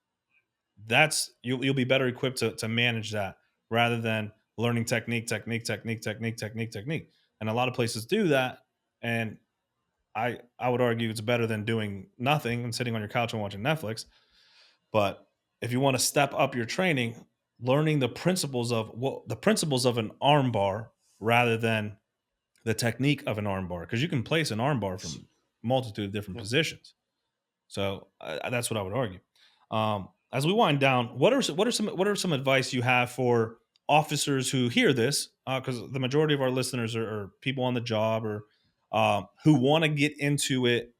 A: that's you'll be better equipped to manage that rather than learning technique. And a lot of places do that, and I would argue it's better than doing nothing and sitting on your couch and watching Netflix. But if you want to step up your training, learning the principles of an arm bar rather than the technique of an arm bar, because you can place an arm bar from multitude of different
B: Yeah.
A: positions. So that's what I would argue. As we wind down, what are some advice you have for officers who hear this? Because the majority of our listeners are people on the job or who want to get into it,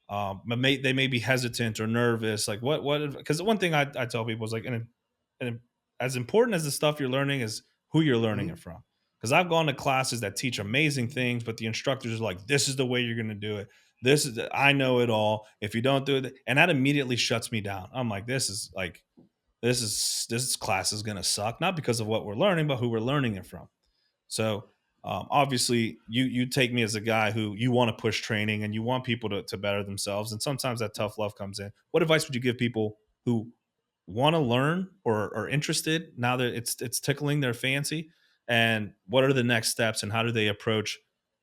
A: but they may be hesitant or nervous. Like what? Because one thing I tell people is like, and as important as the stuff you're learning is who you're learning it
B: Hmm.
A: from. Because I've gone to classes that teach amazing things, but the instructors are like, "This is the way you're going to do it. I know it all. If you don't do it," and that immediately shuts me down. I'm like, this class is going to suck, not because of what we're learning, but who we're learning it from. So obviously, you take me as a guy who you want to push training and you want people to better themselves, and sometimes that tough love comes in. What advice would you give people who want to learn or are interested now that it's tickling their fancy? And what are the next steps, and how do they approach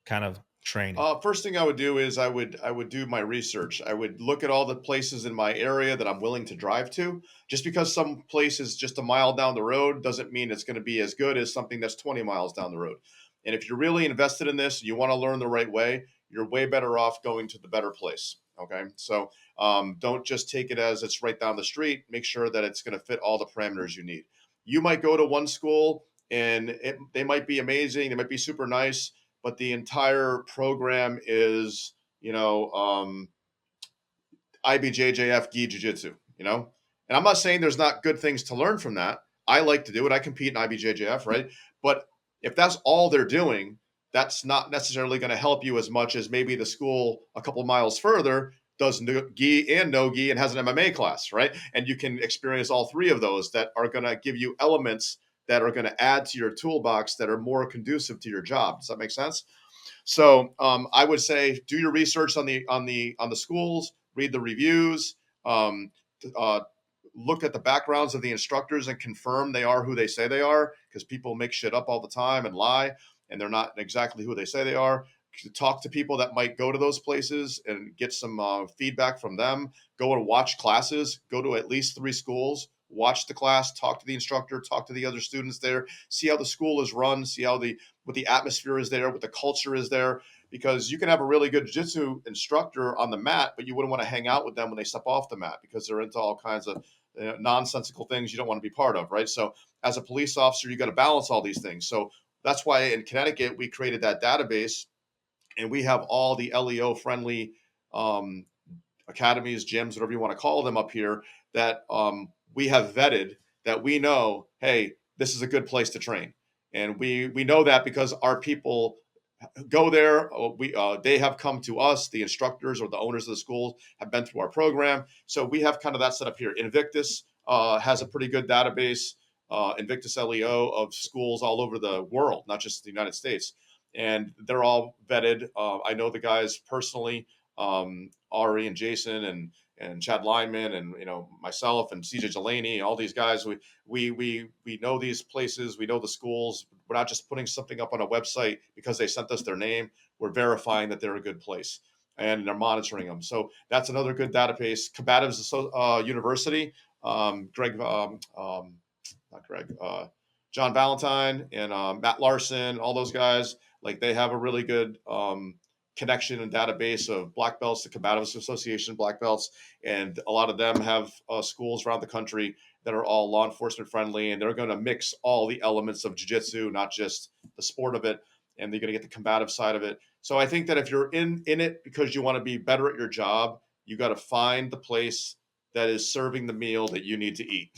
A: kind of training?
B: First thing I would do is I would do my research. I would look at all the places in my area that I'm willing to drive to. Just because some place is just a mile down the road doesn't mean it's going to be as good as something that's 20 miles down the road. And if you're really invested in this, you want to learn the right way, you're way better off going to the better place. Okay, so don't just take it as it's right down the street. Make sure that it's going to fit all the parameters you need. You might go to one school and they might be amazing, they might be super nice, but the entire program is, you know, IBJJF gi jiu-jitsu, you know? And I'm not saying there's not good things to learn from that. I like to do it. I compete in IBJJF, right? But if that's all they're doing, that's not necessarily going to help you as much as maybe the school a couple miles further does gi and no gi and has an MMA class, right? And you can experience all three of those that are going to give you elements that are going to add to your toolbox that are more conducive to your job. Does that make sense? So I would say do your research on the schools, read the reviews, um, uh, look at the backgrounds of the instructors and confirm they are who they say they are, because people make shit up all the time and lie, and they're not exactly who they say they are. Talk to people that might go to those places and get some feedback from them. Go and watch classes. Go to at least 3 schools. Watch the class. Talk to the instructor. Talk to the other students there. See how the school is run. See how the what the atmosphere is there, what the culture is there, because you can have a really good jiu-jitsu instructor on the mat, but you wouldn't want to hang out with them when they step off the mat because they're into all kinds of nonsensical things you don't want to be part of, right? So as a police officer, you got to balance all these things. So that's why in Connecticut we created that database, and we have all the LEO friendly um, academies, gyms, whatever you want to call them up here, that we have vetted, that we know, hey, this is a good place to train. And we know that because our people go there. They have come to us. The instructors or the owners of the schools have been through our program, so we have kind of that set up here. Invictus has a pretty good database, Invictus LEO, of schools all over the world, not just the United States, and they're all vetted. I know the guys personally, Ari and Jason and Chad Lyman, and myself and CJ Delaney, all these guys. We know these places. We know the schools. We're not just putting something up on a website because they sent us their name. We're verifying that they're a good place, and they're monitoring them. So that's another good database. Combatives University, Greg, not Greg, John Valentine and Matt Larson, all those guys. Like, they have a really good connection and database of black belts, the Combatives Association black belts, and a lot of them have schools around the country that are all law enforcement friendly, and they're going to mix all the elements of jiu-jitsu, not just the sport of it, and they're going to get the combative side of it. So I think that if you're in it because you want to be better at your job, you got to find the place that is serving the meal that you need to eat,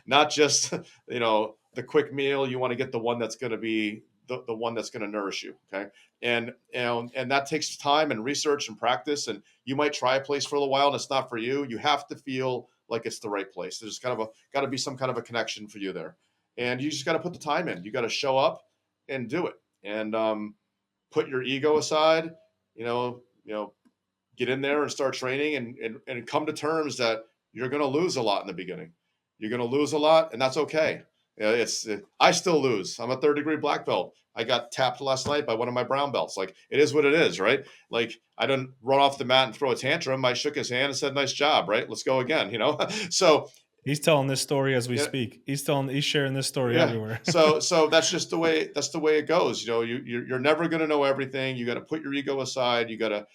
B: not just the quick meal. You want to get the one that's going to be the one that's going to nourish you. Okay. And that takes time and research and practice. And you might try a place for a little while and it's not for you. You have to feel like it's the right place. There's got to be some kind of a connection for you there. And you just got to put the time in. You got to show up and do it. And put your ego aside, get in there and start training and come to terms that you're going to lose a lot in the beginning. You're going to lose a lot, and that's okay. I still lose. I'm a 3rd-degree black belt. I got tapped last night by one of my brown belts. Like, it is what it is, right? Like, I didn't run off the mat and throw a tantrum. I shook his hand and said, "Nice job," right? Let's go again, So
A: he's telling this story as we speak. He's sharing this story everywhere.
B: so that's just the way it goes. You're never going to know everything. You got to put your ego aside. You got to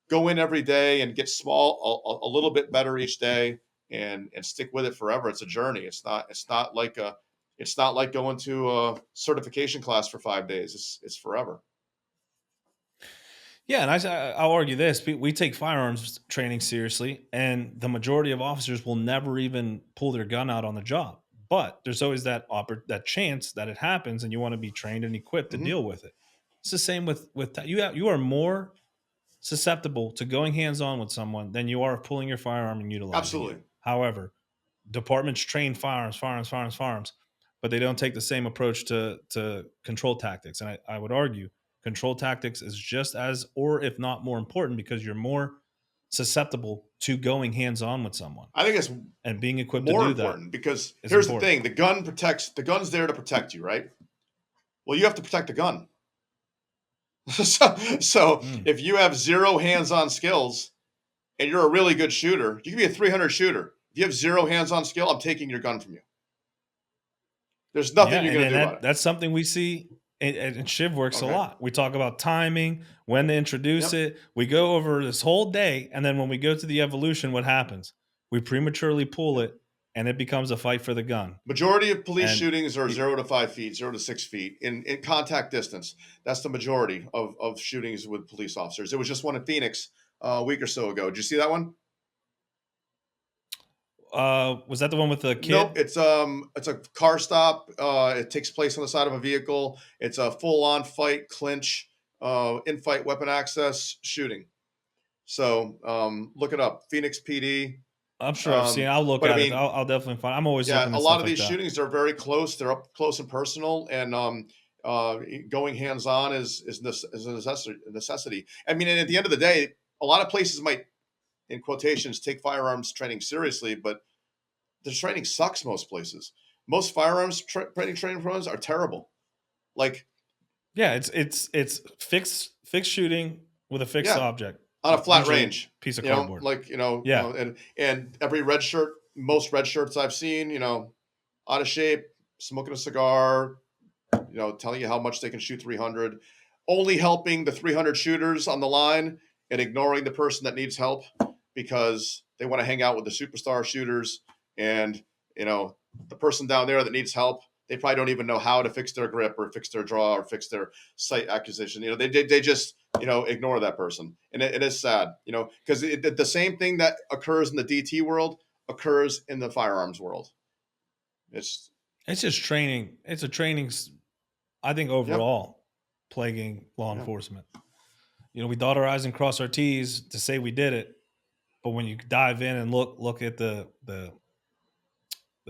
B: go in every day and get a little bit better each day and stick with it forever. It's a journey. It's not like going to a certification class for 5 days. It's forever.
A: Yeah, and I'll argue this: we take firearms training seriously, and the majority of officers will never even pull their gun out on the job. But there's always that chance that it happens, and you want to be trained and equipped to deal with it. It's the same with you are more susceptible to going hands-on with someone than you are of pulling your firearm and utilizing
B: Absolutely.
A: it. However, departments train firearms, but they don't take the same approach to control tactics. And I would argue control tactics is just as, or if not more important, because you're more susceptible to going hands-on with someone.
B: I think it's
A: and being equipped
B: more
A: to do
B: important
A: that
B: because here's the thing: the gun's there to protect you, right? Well, you have to protect the gun. So if you have 0 hands-on skills and you're a really good shooter, you can be a 300 shooter. If you have 0 hands-on skill, I'm taking your gun from you. There's nothing you're going to do about it.
A: That's something we see, and Shiv works a lot. We talk about timing, when to introduce it. We go over this whole day, and then when we go to the evolution, what happens? We prematurely pull it, and it becomes a fight for the gun.
B: Majority of police shootings are 0 to 5 feet, 0 to 6 feet in contact distance. That's the majority of shootings with police officers. There was just one in Phoenix a week or so ago. Did you see that one?
A: Was that the one with the kid?
B: Nope. It's a car stop. It takes place on the side of a vehicle. It's a full-on fight, clinch, in-fight weapon access shooting. So look it up. Phoenix PD.
A: I'm sure I've seen it. I'll look at it. I'll definitely find it. I'm always looking at
B: a lot of
A: like
B: these shootings are very close. They're up close and personal, and going hands-on is a necessity. I mean, and at the end of the day, a lot of places might, in quotations, take firearms training seriously, but the training sucks most places. Most firearms training programs are terrible. Like,
A: yeah, it's fixed shooting with a fixed object
B: on a flat range,
A: piece of cardboard.
B: And every most red shirts I've seen, out of shape, smoking a cigar, telling you how much they can shoot 300, only helping the 300 shooters on the line and ignoring the person that needs help because they want to hang out with the superstar shooters. And, the person down there that needs help, they probably don't even know how to fix their grip or fix their draw or fix their sight acquisition. They just, ignore that person. And it is sad, because the same thing that occurs in the DT world occurs in the firearms world. It's
A: just training. It's a training, I think, overall plaguing law enforcement. We dot our I's and cross our T's to say we did it. But when you dive in and look at the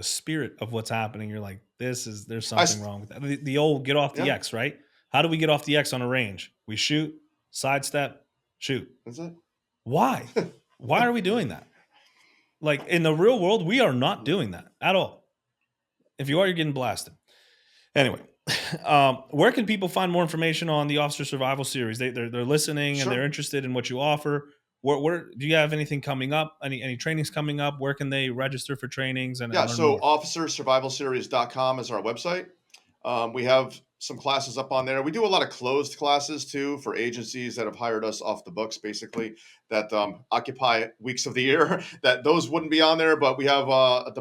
A: spirit of what's happening, you're like, there's something wrong with that. The old get off the X, right? How do we get off the X on a range? We shoot, sidestep, shoot.
B: That's it.
A: Why? Why are we doing that? Like, in the real world, we are not doing that at all. If you are, you're getting blasted. Anyway, where can people find more information on the Officer Survival Series? They're listening and they're interested in what you offer. Where do you have anything coming up? Any trainings coming up? Where can they register for trainings? So
B: officersurvivalseries.com is our website. We have some classes up on there. We do a lot of closed classes too for agencies that have hired us off the books, basically, that occupy weeks of the year. That those wouldn't be on there, but we have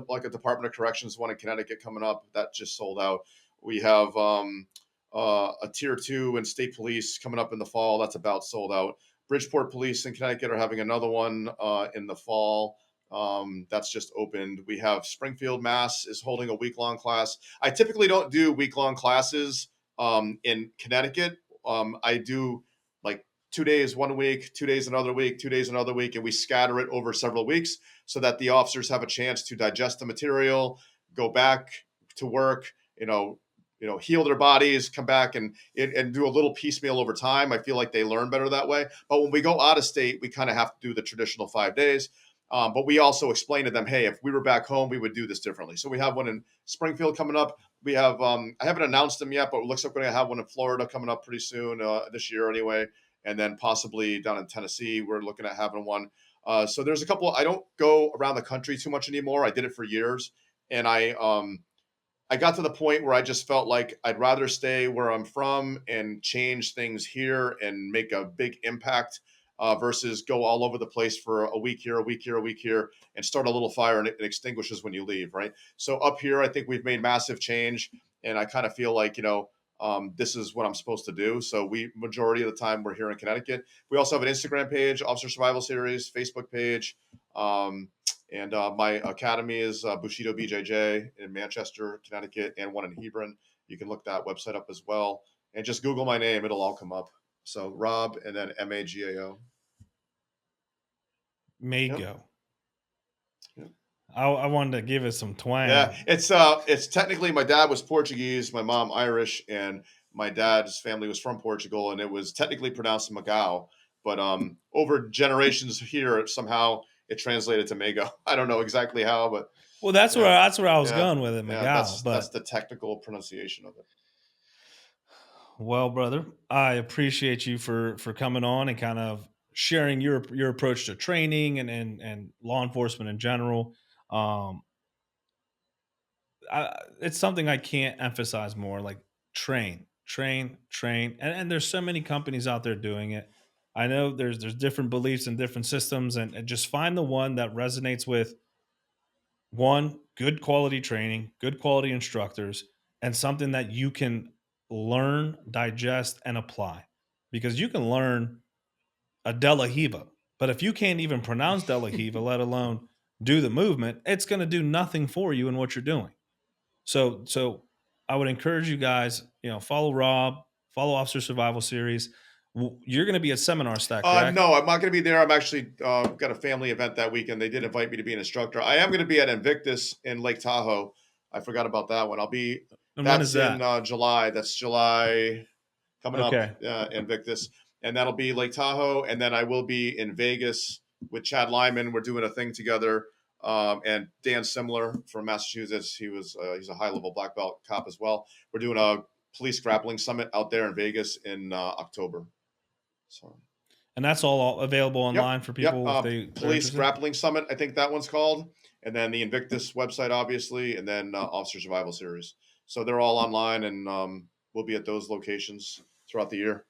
B: like a Department of Corrections one in Connecticut coming up that just sold out. We have a tier 2 and state police coming up in the fall. That's about sold out. Bridgeport Police in Connecticut are having another one in the fall. That's just opened. We have Springfield, Mass is holding a week-long class. I typically don't do week-long classes in Connecticut. I do like 2 days one week, 2 days another week, 2 days another week, and we scatter it over several weeks so that the officers have a chance to digest the material, go back to work, heal their bodies, come back and do a little piecemeal over time. I feel like they learn better that way. But when we go out of state, we kind of have to do the traditional 5 days. But we also explain to them, hey, if we were back home, we would do this differently. So we have one in Springfield coming up. We have, I haven't announced them yet, but it looks like we're going to have one in Florida coming up pretty soon, this year anyway. And then possibly down in Tennessee, we're looking at having one. So there's a couple. I don't go around the country too much anymore. I did it for years. And I got to the point where I just felt like I'd rather stay where I'm from and change things here and make a big impact versus go all over the place for a week here, a week here, a week here, and start a little fire and it extinguishes when you leave, right? So up here, I think we've made massive change, and I kind of feel like, this is what I'm supposed to do. So majority of the time, we're here in Connecticut. We also have an Instagram page, Officer Survival Series, Facebook page. And my academy is Bushido BJJ in Manchester, Connecticut, and one in Hebron. You can look that website up as well. And just Google my name. It'll all come up. So Rob and then Magao.
A: Magao.
B: Yep.
A: I wanted to give it some twang.
B: Yeah, it's technically, my dad was Portuguese, my mom Irish, and my dad's family was from Portugal, and it was technically pronounced Magao. But over generations here, somehow it translated to Magao. I don't know exactly how, but
A: well, that's where I was going with it, Magao.
B: Yeah,
A: but
B: that's the technical pronunciation of it.
A: Well, brother, I appreciate you for coming on and kind of sharing your approach to training and law enforcement in general. Um, it's something I can't emphasize more. Like train, train, train, and there's so many companies out there doing it. I know there's different beliefs and different systems, and just find the one that resonates with one, good quality training, good quality instructors, and something that you can learn, digest, and apply. Because you can learn a De La Hiva, but if you can't even pronounce De La Hiva, let alone do the movement, it's going to do nothing for you in what you're doing. So I would encourage you guys, follow Rob, follow Officer Survival Series. You're going to be at Seminar Stack, correct?
B: No, I'm not going to be there. I'm actually got a family event that weekend. They did invite me to be an instructor. I am going to be at Invictus in Lake Tahoe. I forgot about that one.
A: And when is that?
B: In July. That's July coming
A: Okay.
B: up, Invictus. And that'll be Lake Tahoe. And then I will be in Vegas with Chad Lyman. We're doing a thing together. And Dan Simler from Massachusetts. He's a high-level black belt cop as well. We're doing a police grappling summit out there in Vegas in October. So,
A: and that's all available online for people. If they
B: Police Grappling Summit, I think that one's called, and then the Invictus website, obviously, and then Officer Survival Series. So they're all online, and we'll be at those locations throughout the year.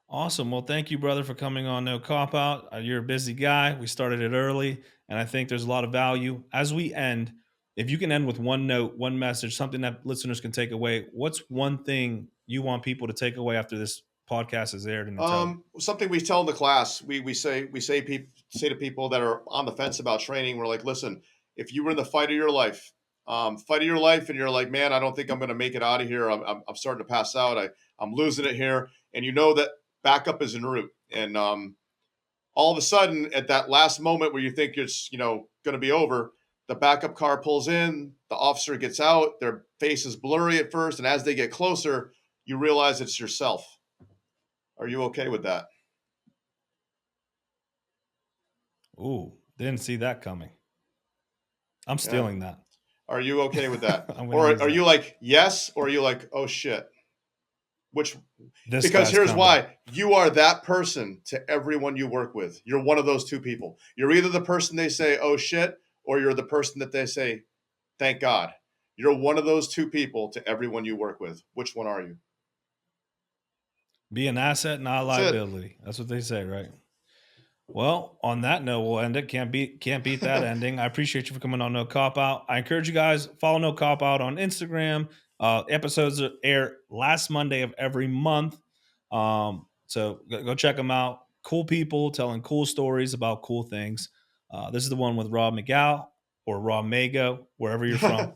A: Awesome. Well, thank you, brother, for coming on NoCopOut. You're a busy guy. We started it early, and I think there's a lot of value. As we end, if you can end with one note, one message, something that listeners can take away, what's one thing you want people to take away after this podcast is aired?
B: Something we tell in the class, we say to people that are on the fence about training, we're like, listen, if you were in the fight of your life, and you're like, man, I don't think I'm going to make it out of here. I'm starting to pass out. I'm losing it here, and you know that backup is en route, and all of a sudden, at that last moment where you think it's going to be over, the backup car pulls in, the officer gets out, their face is blurry at first, and as they get closer, you realize it's yourself. Are you okay with that?
A: Ooh, didn't see that coming. I'm stealing that.
B: Are you okay with that? Or are you like, yes, or are you like, oh shit? Because here's why. You are that person to everyone you work with. You're one of those two people. You're either the person they say, oh shit, or you're the person that they say, thank God. You're one of those two people to everyone you work with. Which one are you?
A: Be an asset, not a
B: That's it.
A: liability. That's what they say, right? Well, on that note, we'll end it. Can't beat that ending. I appreciate you for coming on No Cop Out. I encourage you guys follow No Cop Out on Instagram. Episodes air last Monday of every month. So go check them out. Cool people telling cool stories about cool things. This is the one with Rob Magao or Rob Mago, wherever you're from.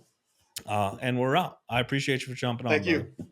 A: And we're out. I appreciate you for jumping on,
B: Thank
A: brother.
B: you.